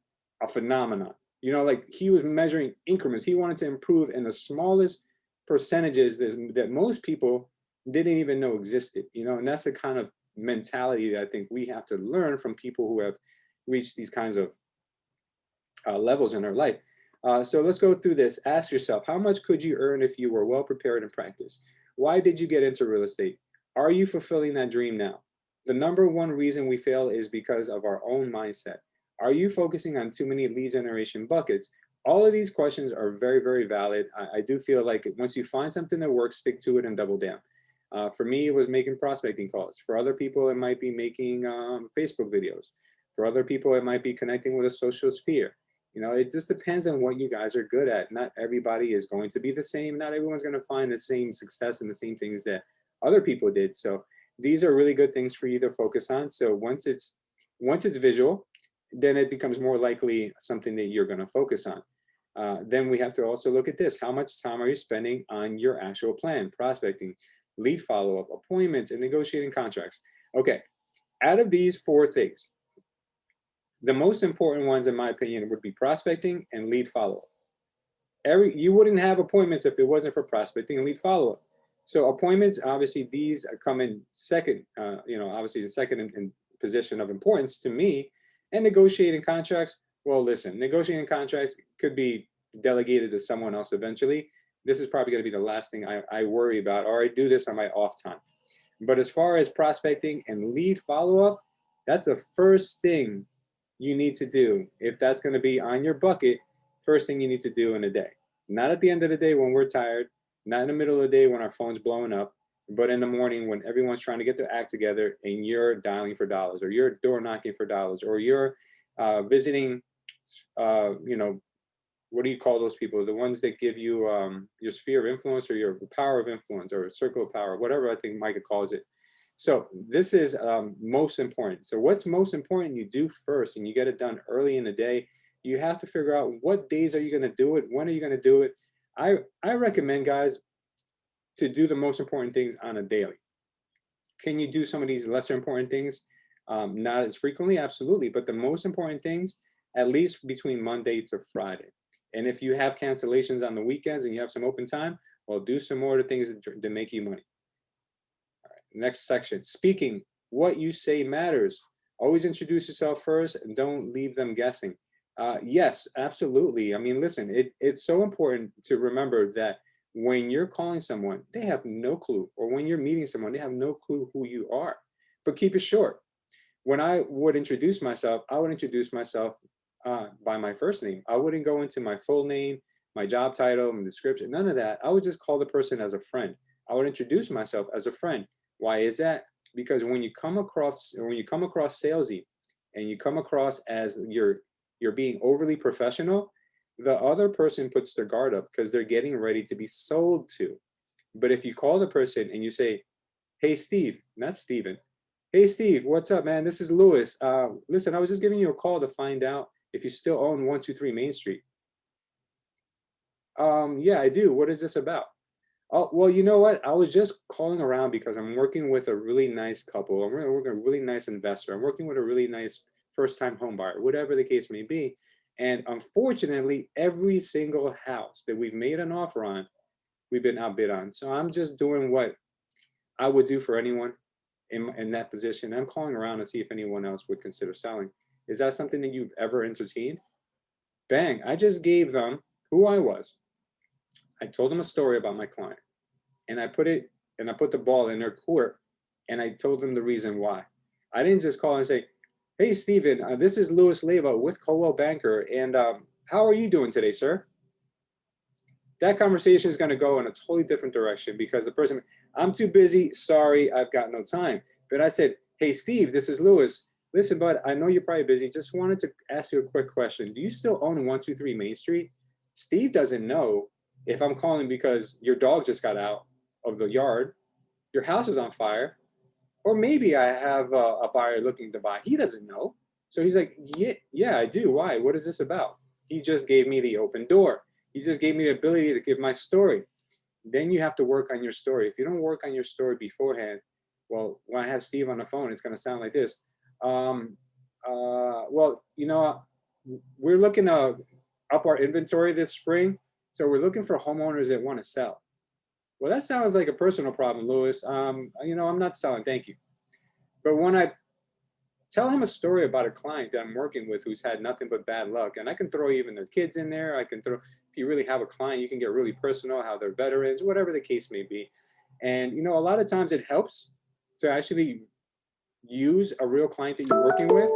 a phenomenon. You know, like he was measuring increments. He wanted to improve in the smallest percentages that most people didn't even know existed, you know, and that's the kind of mentality that I think we have to learn from people who have reached these kinds of levels in their life. So let's go through this. Ask yourself, how much could you earn if you were well prepared in practice? Why did you get into real estate? Are you fulfilling that dream now? The number one reason we fail is because of our own mindset. Are you focusing on too many lead generation buckets? All of these questions are very, very valid. I do feel like once you find something that works, stick to it and double down. For me, it was making prospecting calls. For other people, it might be making Facebook videos. For other people, it might be connecting with a social sphere. You know, it just depends on what you guys are good at. Not everybody is going to be the same. Not everyone's going to find the same success and the same things that other people did. So these are really good things for you to focus on. So once it's visual, then it becomes more likely something that you're going to focus on. Then we have to also look at this. How much time are you spending on your actual plan, prospecting, lead follow-up, appointments, and negotiating contracts? Okay, out of these four things, the most important ones, in my opinion, would be prospecting and lead follow-up. You wouldn't have appointments if it wasn't for prospecting and lead follow-up. So appointments, obviously, these come in second, obviously the second in position of importance to me. And negotiating contracts, well, listen, negotiating contracts could be delegated to someone else eventually. This is probably going to be the last thing I worry about, or I do this on my off time. But as far as prospecting and lead follow-up, that's the first thing you need to do. If that's going to be on your bucket, first thing you need to do in a day. Not at the end of the day when we're tired, not in the middle of the day when our phone's blowing up, but in the morning when everyone's trying to get their act together and you're dialing for dollars, or you're door knocking for dollars, or you're visiting, what do you call those people? The ones that give you your sphere of influence, or your power of influence, or circle of power, whatever I think Micah calls it. So this is most important. So what's most important you do first, and you get it done early in the day. You have to figure out what days are you going to do it? When are you going to do it? I recommend, guys, to do the most important things on a daily. Can you do some of these lesser important things not as frequently? Absolutely. But the most important things, at least between Monday to Friday. And if you have cancellations on the weekends and you have some open time, well, do some more of the things that make you money. All right, next section. Speaking, what you say matters. Always introduce yourself first and don't leave them guessing. Yes, absolutely. I mean, listen, it's so important to remember that when you're calling someone, they have no clue, or when you're meeting someone, they have no clue who you are. But keep it short. When I would introduce myself, I would introduce myself by my first name. I wouldn't go into my full name, my job title, my description, none of that. I would just call the person as a friend. I would introduce myself as a friend. Why is that? Because when you come across salesy, and you come across as you're being overly professional, the other person puts their guard up because they're getting ready to be sold to. But if you call the person and you say, hey, Steve, not Steven. Hey, Steve, what's up, man? This is Louis. Listen, I was just giving you a call to find out if you still own 123 Main Street. Yeah, I do. What is this about? Oh, well, you know what? I was just calling around because I'm working with a really nice couple. I'm working with a really nice investor. I'm working with a really nice first-time home buyer, whatever the case may be. And unfortunately, every single house that we've made an offer on, we've been outbid on. So I'm just doing what I would do for anyone in that position. I'm calling around to see if anyone else would consider selling. Is that something that you've ever entertained? Bang, I just gave them who I was. I told them a story about my client, and I put the ball in their court, and I told them the reason why. I didn't just call and say, "Hey, Steven, this is Louis Leva with Coldwell Banker, and how are you doing today, sir?" That conversation is going to go in a totally different direction because the person, "I'm too busy. Sorry, I've got no time." But I said, "Hey, Steve, this is Louis. Listen, bud, I know you're probably busy. Just wanted to ask you a quick question. Do you still own 123 Main Street?" Steve doesn't know if I'm calling because your dog just got out of the yard, your house is on fire, or maybe I have a buyer looking to buy. He doesn't know. So he's like, yeah, I do. Why? What is this about? He just gave me the open door. He just gave me the ability to give my story. Then you have to work on your story. If you don't work on your story beforehand, well, when I have Steve on the phone, it's going to sound like this. Well, we're looking to up our inventory this spring. So we're looking for homeowners that want to sell. Well, that sounds like a personal problem, Louis. I'm not selling, thank you. But when I tell him a story about a client that I'm working with who's had nothing but bad luck, and I can throw even their kids in there. I can throw, if you really have a client, you can get really personal, how they're veterans, whatever the case may be. And, a lot of times it helps to actually use a real client that you're working with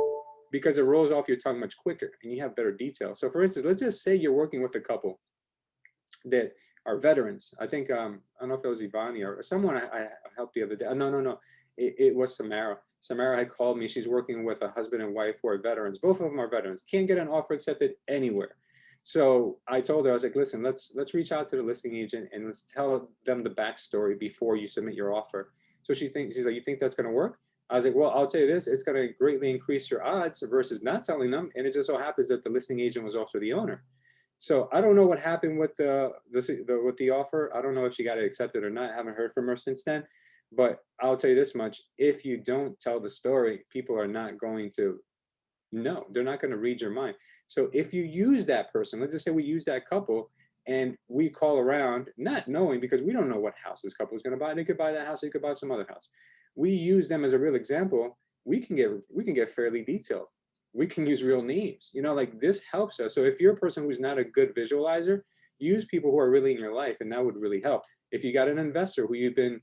because it rolls off your tongue much quicker and you have better detail. So for instance, let's just say you're working with a couple that are veterans. I think, I don't know if it was Ivani or someone I helped the other day. No. It was Samara. Samara had called me. She's working with a husband and wife who are veterans. Both of them are veterans. Can't get an offer accepted anywhere. So I told her, I was like, listen, let's reach out to the listing agent and let's tell them the backstory before you submit your offer. So she's like, you think that's going to work? I was like, well, I'll tell you this, it's going to greatly increase your odds versus not telling them. And it just so happens that the listing agent was also the owner. So I don't know what happened with the offer. I don't know if she got it accepted or not. I haven't heard from her since then. But I'll tell you this much: if you don't tell the story, people are not going to know. They're not going to read your mind. So if you use that person, let's just say we use that couple, and we call around, not knowing, because we don't know what house this couple is going to buy. They could buy that house. They could buy some other house. We use them as a real example. We can get fairly detailed. We can use real names. Like this helps us. So if you're a person who's not a good visualizer, use people who are really in your life, and that would really help. If you got an investor who you've been,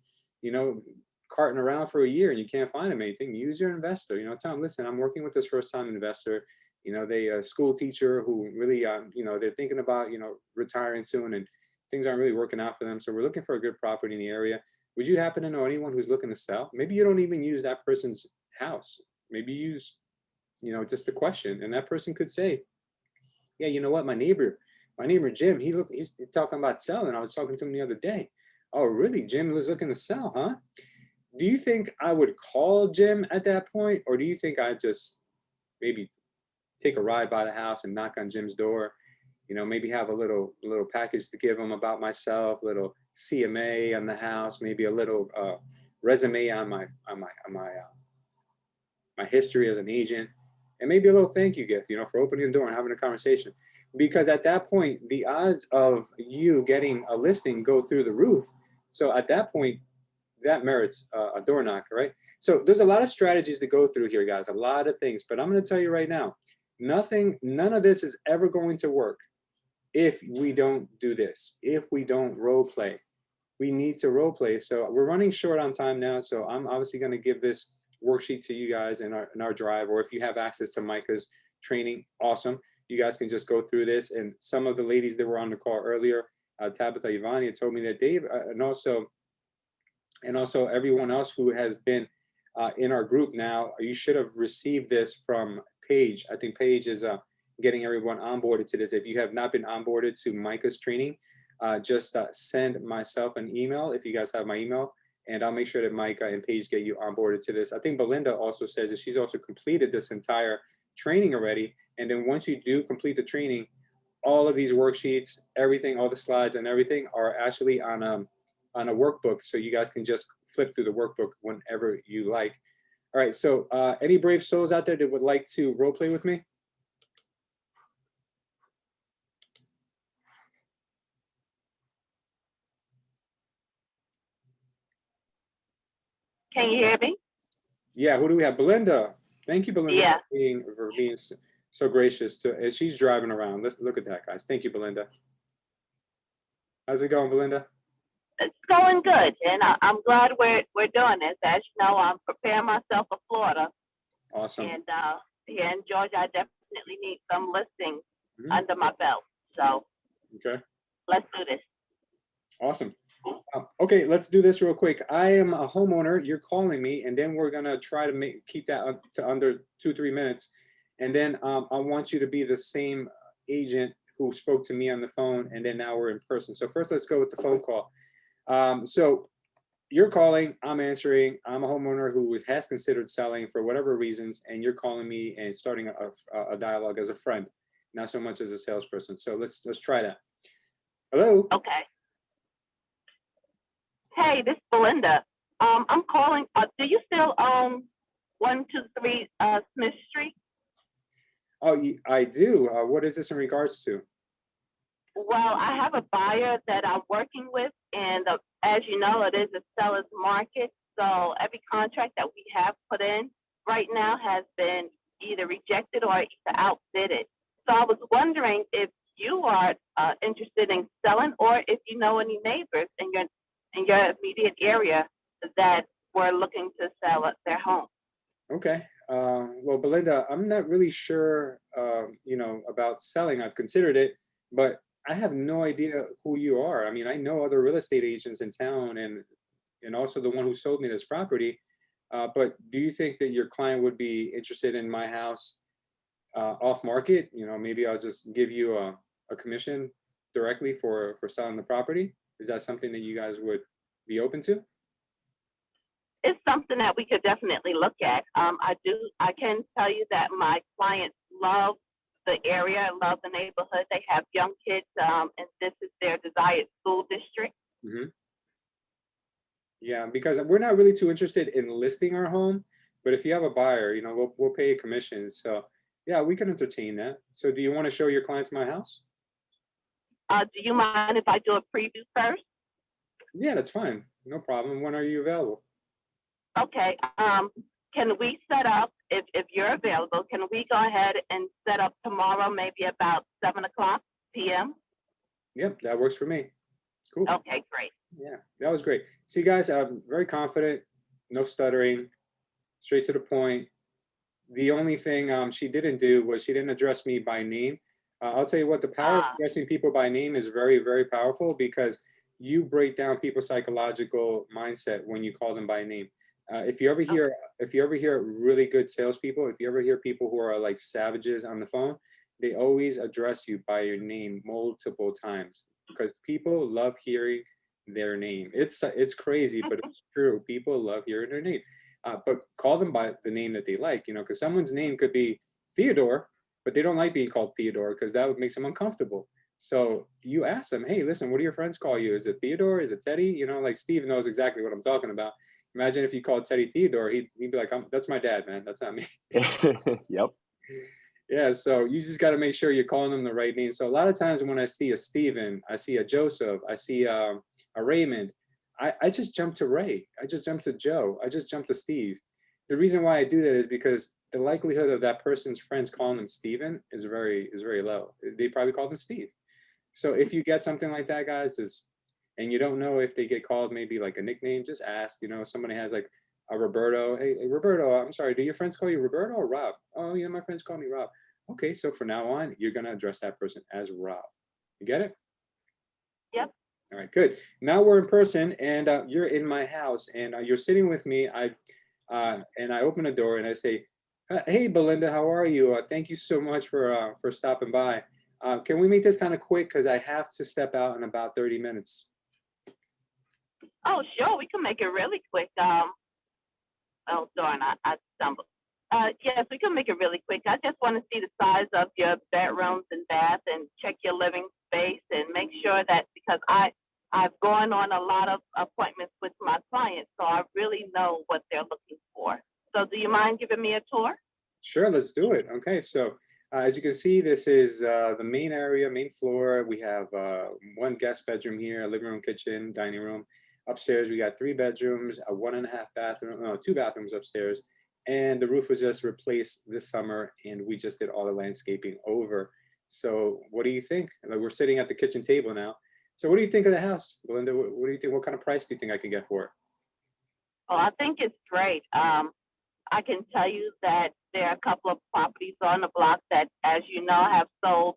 carting around for a year and you can't find them anything, use your investor. Tell them, listen, I'm working with this first-time investor. They a school teacher who really, they're thinking about, retiring soon, and things aren't really working out for them. So we're looking for a good property in the area. Would you happen to know anyone who's looking to sell? Maybe you don't even use that person's house. Maybe you use, just a question, and that person could say, yeah, you know what, my neighbor Jim, he's talking about selling. I was talking to him the other day. Oh, really? Jim was looking to sell, huh? Do you think I would call Jim at that point, or do you think I'd just maybe take a ride by the house and knock on Jim's door? Maybe have a little package to give him about myself, little CMA on the house, maybe a little resume on my history as an agent, and maybe a little thank you gift, for opening the door and having a conversation. Because at that point, the odds of you getting a listing go through the roof. So at that point, that merits a door knocker, right? So there's a lot of strategies to go through here, guys, a lot of things. But I'm going to tell you right now, none of this is ever going to work if we don't do this, if we don't role play. We need to role play. So we're running short on time now. So I'm obviously going to give this worksheet to you guys in our drive, or if you have access to Micah's training, awesome. You guys can just go through this. And some of the ladies that were on the call earlier, Tabitha, Ivania, told me that Dave, and also everyone else who has been in our group now, you should have received this from Paige. I think Paige is getting everyone onboarded to this. If you have not been onboarded to Micah's training, just send myself an email if you guys have my email, and I'll make sure that Micah and Paige get you onboarded to this. I think Belinda also says that she's also completed this entire training already. And then once you do complete the training, all of these worksheets, everything, all the slides and everything are actually on on a workbook, so you guys can just flip through the workbook whenever you like. All right, so any brave souls out there that would like to role play with me? Can you hear me? Yeah, who do we have? Belinda. Thank you, Belinda, Yeah. for being so gracious to, and she's driving around. Let's look at that, guys. Thank you, Belinda. How's it going, Belinda? It's going good, and I'm glad we're doing this. As you know, I'm preparing myself for Florida, Awesome. and here in Georgia, I definitely need some listings Mhm. under my belt. So Okay. let's do this. Awesome. Okay, let's do this real quick. I am a homeowner. You're calling me, and then we're gonna try to keep that to under 2-3 minutes, and then I want you to be the same agent who spoke to me on the phone, and then now we're in person. So first, let's go with the phone call. So you're calling, I'm answering. I'm a homeowner who has considered selling for whatever reasons, and you're calling me and starting a dialogue as a friend, not so much as a salesperson. So let's try that. Hello. Okay. Hey, this is Belinda. I'm calling. Do you still own 123 Smith Street? Oh, I do. What is this in regards to? Well, I have a buyer that I'm working with, and as you know, it is a seller's market. So every contract that we have put in right now has been either rejected or either outbidded. So I was wondering if you are interested in selling, or if you know any neighbors in your immediate area that were looking to sell their home. Okay. Well, Belinda, I'm not really sure, about selling. I've considered it, but I have no idea who you are. I mean, I know other real estate agents in town, and also the one who sold me this property. But do you think that your client would be interested in my house off market? Maybe I'll just give you a commission directly for selling the property. Is that something that you guys would be open to? It's something that we could definitely look at. I can tell you that my clients love the area, love the neighborhood. They have young kids, and this is their desired school district. Mm-hmm. Yeah, because we're not really too interested in listing our home, but if you have a buyer, we'll pay a commission. So yeah, we can entertain that. So do you want to show your clients my house? Do you mind if I do a preview first? Yeah, that's fine. No problem. When are you available? Okay. Can we set up, if you're available, can we go ahead and set up tomorrow, maybe about 7:00 p.m.? Yep, that works for me. Cool. Okay, great. Yeah, that was great. See, guys, I'm very confident, no stuttering, straight to the point. The only thing she didn't do was she didn't address me by name. I'll tell you what, the power of addressing people by name is very, very powerful, because you break down people's psychological mindset when you call them by name. If you ever hear really good salespeople, if you ever hear people who are like savages on the phone, they always address you by your name multiple times, because people love hearing their name. It's crazy, but it's true. People love hearing their name. But call them by the name that they like, because someone's name could be Theodore, but they don't like being called Theodore because that would make them uncomfortable. So you ask them, hey, listen, what do your friends call you? Is it Theodore? Is it Teddy? Like Steve knows exactly what I'm talking about. Imagine if you called Teddy Theodore, he'd be like, that's my dad, man. That's not me. Yep. Yeah, so you just got to make sure you're calling them the right name. So a lot of times when I see a Steven, I see a Joseph, I see a Raymond, I just jump to Ray. I just jump to Joe. I just jump to Steve. The reason why I do that is because the likelihood of that person's friends calling them Steven is very low. They probably call them Steve. So if you get something like that, guys, and you don't know if they get called maybe like a nickname, just ask. Somebody has like a Roberto. Hey, Roberto, I'm sorry, do your friends call you Roberto or Rob? Oh, yeah, my friends call me Rob. Okay, so from now on, you're going to address that person as Rob. You get it? Yep. All right, good. Now we're in person, and you're in my house, and you're sitting with me. And I open the door and I say, hey, Belinda, how are you? Thank you so much for stopping by. Can we make this kind of quick? Because I have to step out in about 30 minutes. Oh, sure. We can make it really quick. Oh, darn, I stumbled. Yes, we can make it really quick. I just want to see the size of your bedrooms and bath, and check your living space, and make sure that, because I I've gone on a lot of appointments with my clients, so I really know what they're looking for. So do you mind giving me a tour? Sure, let's do it. Okay, so as you can see, this is the main area, main floor. We have one guest bedroom here, a living room, kitchen, dining room. Upstairs, we got 3 bedrooms, a 1.5 bathroom, no, 2 bathrooms upstairs. And the roof was just replaced this summer, and we just did all the landscaping over. So what do you think? Like, we're sitting at the kitchen table now. So what do you think of the house, Belinda? What do you think? What kind of price do you think I can get for it? Oh, I think it's great. I can tell you that there are a couple of properties on the block that, as you know, have sold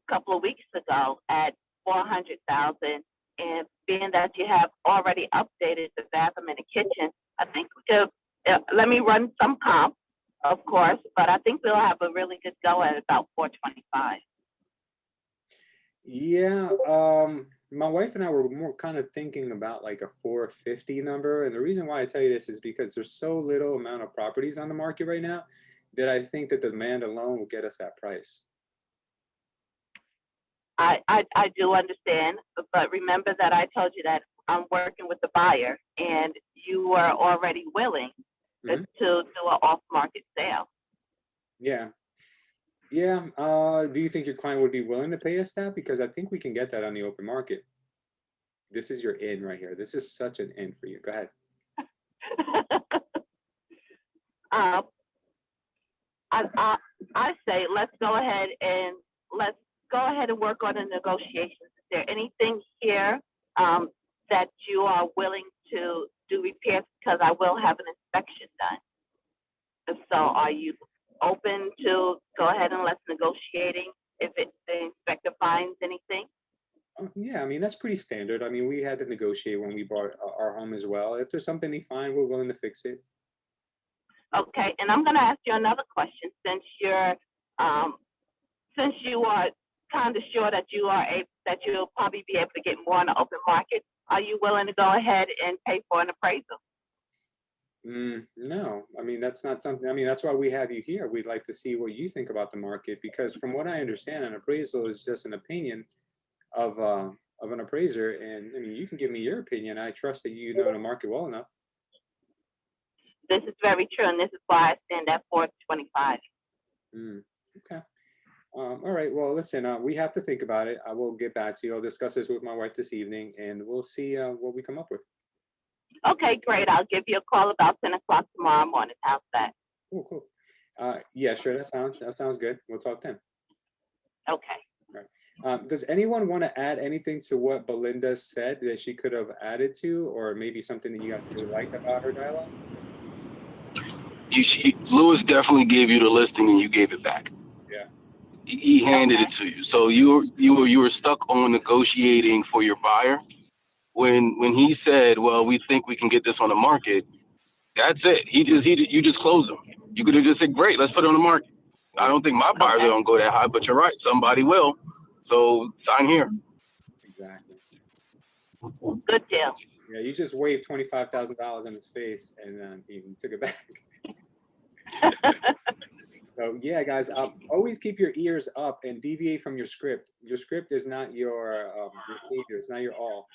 a couple of weeks ago at $400,000. And being that you have already updated the bathroom and the kitchen, I think we could, let me run some comp, of course, but I think we'll have a really good go at about 425. Yeah, my wife and I were more kind of thinking about like a 450 number. And the reason why I tell you this is because there's so little amount of properties on the market right now that I think that the demand alone will get us that price. I do understand, but remember that I told you that I'm working with the buyer and you were already willing to do an off-market sale. Yeah. Yeah. Do you think your client would be willing to pay us that? Because I think we can get that on the open market. This is your in right here. This is such an in for you. Go ahead. I say let's go ahead and work on the negotiations. Is there anything here that you are willing to do repairs? Because I will have an inspection done. So are you open to go ahead and let's negotiating if the inspector finds anything? Yeah, I mean, that's pretty standard. I mean, we had to negotiate when we bought our home as well. If there's something they find, we're willing to fix it. Okay, and I'm going to ask you another question. Since you are kind of sure that that you'll probably be able to get more on the open market, are you willing to go ahead and pay for an appraisal? No, I mean, that's not something, I mean, that's why we have you here. We'd like to see what you think about the market, because from what I understand, an appraisal is just an opinion of an appraiser. And I mean, you can give me your opinion. I trust that you know the market well enough. This is very true, and this is why I stand at 425. Okay. All right. Well, listen, we have to think about it. I will get back to you. I'll discuss this with my wife this evening, and we'll see what we come up with. Okay, great. I'll give you a call about 10 o'clock tomorrow morning. How's that? Cool. Yeah, sure. That sounds good. We'll talk then. Okay. All right. Does anyone want to add anything to what Belinda said that she could have added to, or maybe something that you guys really liked about her dialogue? Lewis definitely gave you the listing and you gave it back. Yeah. He handed it to you. So you were stuck on negotiating for your buyer. When he said, well, we think we can get this on the market, that's it. You just closed him. You could have just said, great, let's put it on the market. I don't think my buyers are gonna go that high, but you're right, somebody will. So sign here. Exactly. Good deal. Yeah, you just waved $25,000 in his face and then he took it back. So yeah, guys, always keep your ears up and deviate from your script. Your script is not your behavior. It's not your all.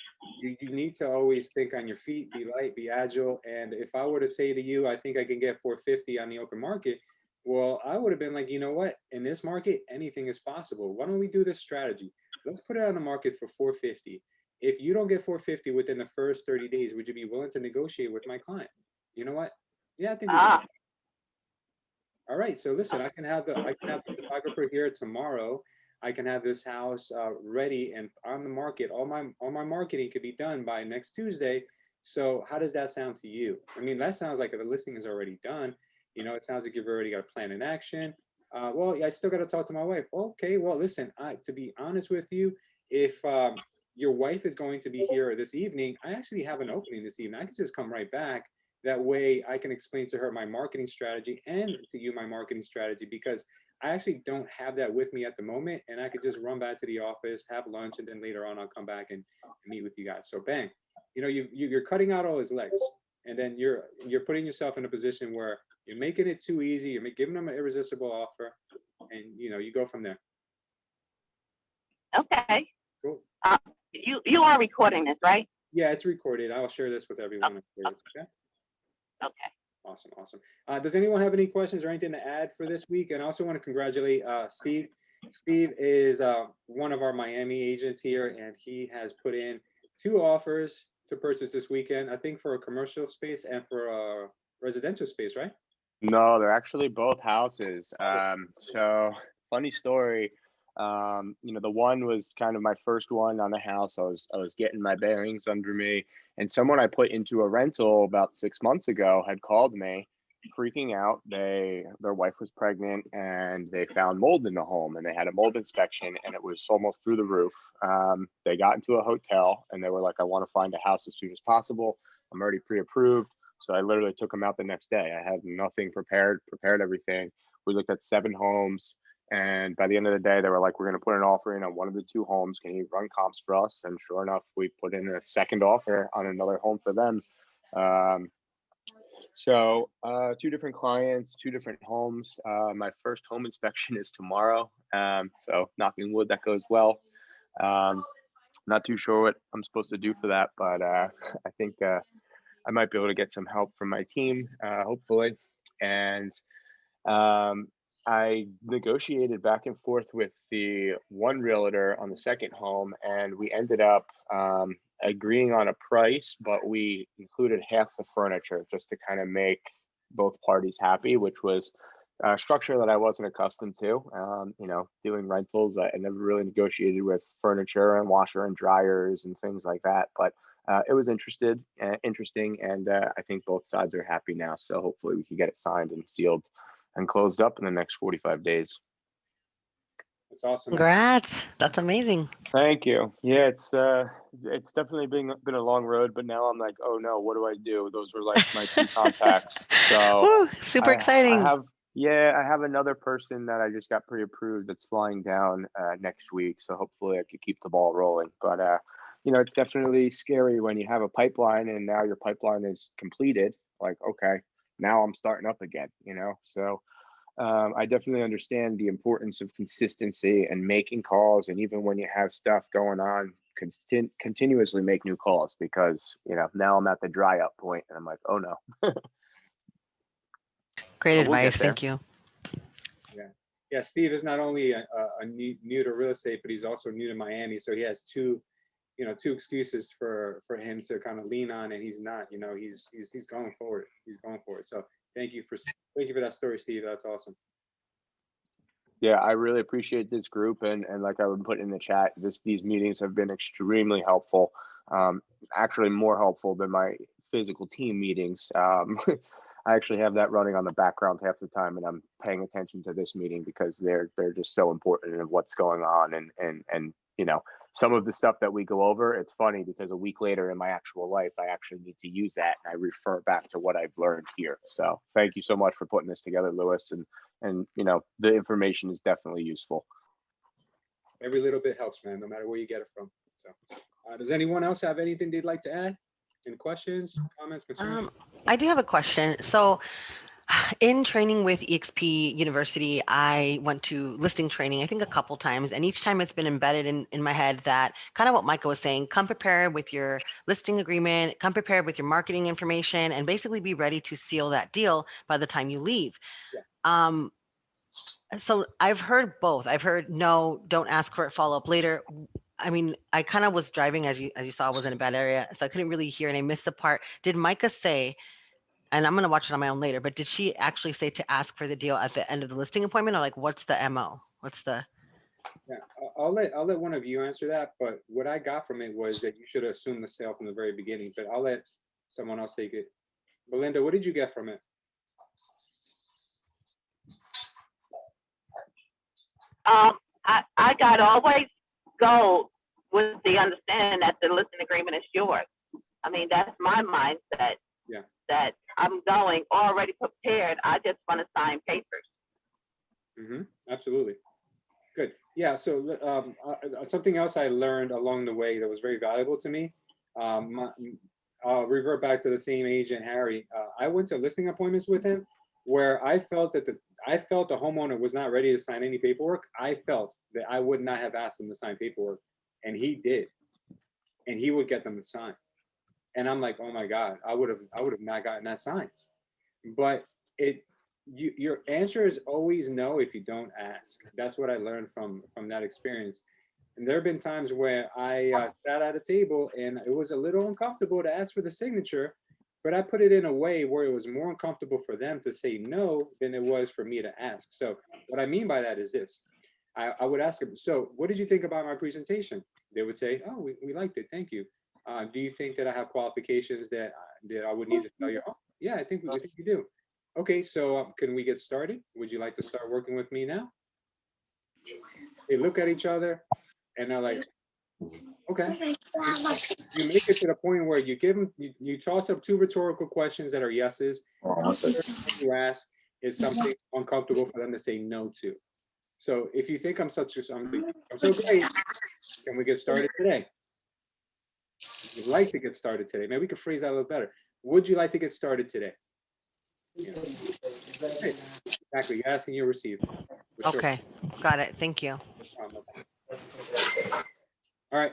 You need to always think on your feet, be light, be agile. And if I were to say to you, I think I can get 450 on the open market, well, I would have been like, you know what? In this market, anything is possible. Why don't we do this strategy? Let's put it on the market for 450. If you don't get 450 within the first 30 days, would you be willing to negotiate with my client? You know what? Yeah, I think we can. All right, so listen, I can have the photographer here tomorrow. I can have this house ready and on the market. All my marketing could be done by next Tuesday. So how does that sound to you? I mean, that sounds like the listing is already done. You know, it sounds like you've already got a plan in action. Well, I still got to talk to my wife. Okay, well, listen, to be honest with you, if your wife is going to be here this evening, I actually have an opening this evening. I can just come right back. That way I can explain to her my marketing strategy and to you my marketing strategy, because I actually don't have that with me at the moment. And I could just run back to the office, have lunch, and then later on I'll come back and meet with you guys. So bang, you know, you're cutting out all his legs, and then you're putting yourself in a position where you're making it too easy. You're giving them an irresistible offer, and you know, you go from there. Okay. Cool. You are recording this, right? Yeah, it's recorded. I'll share this with everyone. Okay. Okay. Awesome, awesome. Does anyone have any questions or anything to add for this week? And I also want to congratulate Steve. Steve is one of our Miami agents here, and he has put in 2 offers to purchase this weekend, I think for a commercial space and for a residential space, right? No, they're actually both houses. So funny story. The one was kind of my first one on the house. I was getting my bearings under me, and someone I put into a rental about 6 months ago had called me, freaking out. Their wife was pregnant, and they found mold in the home, and they had a mold inspection, and it was almost through the roof. They got into a hotel, and they were like, "I want to find a house as soon as possible. I'm already pre-approved." So I literally took them out the next day. I had nothing prepared everything. We looked at 7 homes. And by the end of the day, they were like, "We're going to put an offer in on one of the 2 homes. Can you run comps for us?" And sure enough, we put in a second offer on another home for them. So 2 different clients, 2 different homes. My first home inspection is tomorrow. So knocking wood, that goes well. Not too sure what I'm supposed to do for that, but I think I might be able to get some help from my team, hopefully. And I negotiated back and forth with the one realtor on the second home, and we ended up agreeing on a price, but we included half the furniture just to kind of make both parties happy, which was a structure that I wasn't accustomed to. Doing rentals, I never really negotiated with furniture and washer and dryers and things like that, but it was interesting, and I think both sides are happy now. So hopefully we can get it signed and sealed and closed up in the next 45 days. That's awesome. Congrats. That's amazing. Thank you. Yeah, it's definitely been a long road, but now I'm like, oh no, what do I do? Those were like my 2 contacts. So Woo, super exciting. I have another person that I just got pre-approved that's flying down next week. So hopefully I could keep the ball rolling. But it's definitely scary when you have a pipeline and now your pipeline is completed. Like, okay, now I'm starting up again, So I definitely understand the importance of consistency and making calls. And even when you have stuff going on, continuously make new calls, because, now I'm at the dry up point and I'm like, oh no. Great But we'll get advice. there. Thank you. Yeah, Steve is not only new to real estate, but he's also new to Miami. So he has 2 excuses for him to kind of lean on, and he's not, he's going forward. He's going for it. So thank you for that story, Steve. That's awesome. Yeah, I really appreciate this group, and like I would put in the chat, these meetings have been extremely helpful. Actually more helpful than my physical team meetings. I actually have that running on the background half the time, and I'm paying attention to this meeting because they're just so important in what's going on, and some of the stuff that we go over. It's funny because a week later in my actual life, I actually need to use that, and I refer back to what I've learned here. So thank you so much for putting this together, Lewis, and the information is definitely useful. Every little bit helps, man, no matter where you get it from. So does anyone else have anything they'd like to add? Any questions, comments, concerns? I do have a question. So in training with EXP University, I went to listing training, I think a couple times, and each time it's been embedded in my head that kind of what Micah was saying, come prepared with your listing agreement, come prepared with your marketing information, and basically be ready to seal that deal by the time you leave. Yeah. So I've heard both. I've heard, no, don't ask for it, follow up later. I mean, I kind of was driving, as you saw, I was in a bad area, so I couldn't really hear, and I missed the part. Did Micah say, and I'm going to watch it on my own later, but did she actually say to ask for the deal at the end of the listing appointment, or like, what's the MO? Yeah, I'll let one of you answer that, but what I got from it was that you should assume the sale from the very beginning, but I'll let someone else take it. Belinda, what did you get from it? I got always go with the understanding that the listing agreement is yours. I mean, that's my mindset. Yeah. That I'm going already prepared. I just want to sign papers. Absolutely. Good. Yeah. So something else I learned along the way that was very valuable to me. I'll revert back to the same agent, Harry. I went to listing appointments with him where I felt that the homeowner was not ready to sign any paperwork. I felt that I would not have asked him to sign paperwork. And he did. And he would get them to sign. And I'm like, oh my God, I would have not gotten that sign. But your answer is always no if you don't ask. That's what I learned from that experience. And there have been times where I sat at a table and it was a little uncomfortable to ask for the signature, but I put it in a way where it was more uncomfortable for them to say no than it was for me to ask. So what I mean by that is this. I would ask them, so what did you think about my presentation? They would say, oh, we liked it, thank you. Do you think that I have qualifications that I would need to tell you? Oh, yeah, I think you do. Okay, so can we get started? Would you like to start working with me now? They look at each other and they're like, okay. You make it to the point where you give them, you toss up 2 rhetorical questions that are yeses. You ask is something uncomfortable for them to say no to. So if you think I'm so great, can we get started today? Would you like to get started today? Maybe we could phrase that a little better. Would you like to get started today? Yeah. Okay. Exactly. You're asking, you receive. Okay, got it. Thank you. All right.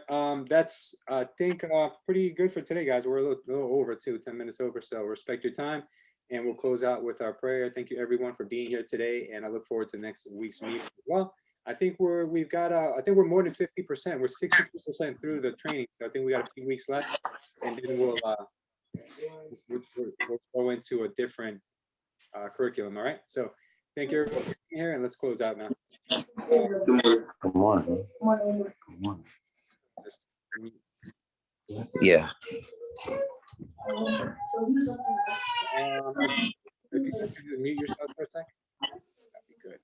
That's I think pretty good for today, guys. We're a little over too, 10 minutes over. So respect your time, and we'll close out with our prayer. Thank you, everyone, for being here today, and I look forward to next week's meeting as well. I think we're more than 50%. We're 62% through the training, so I think we got a few weeks left, and then we'll go into a different curriculum. All right. So thank you everyone for being here, and let's close out now. Good morning. Good morning. Yeah. If you could mute yourself for a sec, that'd be good.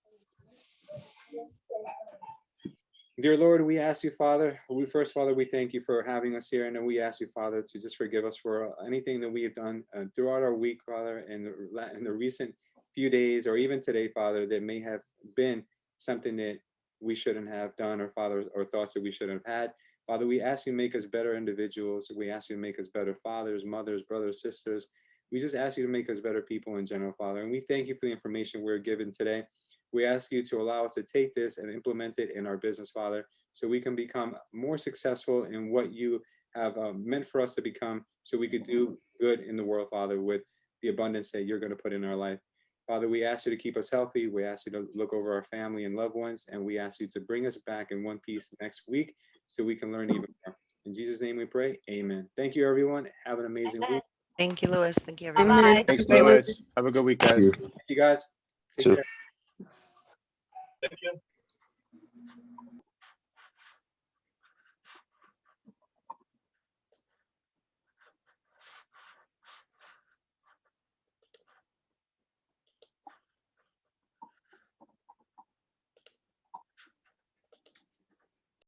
Dear Lord, we ask you, Father, Father, we thank you for having us here. And then we ask you, Father, to just forgive us for anything that we have done throughout our week, Father, and in the recent few days, or even today, Father, that may have been something that we shouldn't have done, or Father, or thoughts that we shouldn't have had. Father, we ask you to make us better individuals. We ask you to make us better fathers, mothers, brothers, sisters. We just ask you to make us better people in general, Father. And we thank you for the information we're given today. We ask you to allow us to take this and implement it in our business, Father, so we can become more successful in what you have meant for us to become, so we could do good in the world, Father, with the abundance that you're going to put in our life. Father, we ask you to keep us healthy. We ask you to look over our family and loved ones, and we ask you to bring us back in one piece next week so we can learn even more. In Jesus' name we pray, amen. Thank you, everyone. Have an amazing week. Thank you, Louis. Thank you, everyone. Amen. Thanks, Louis. Have a good week, guys. Thank you, guys. Take care. Thank you.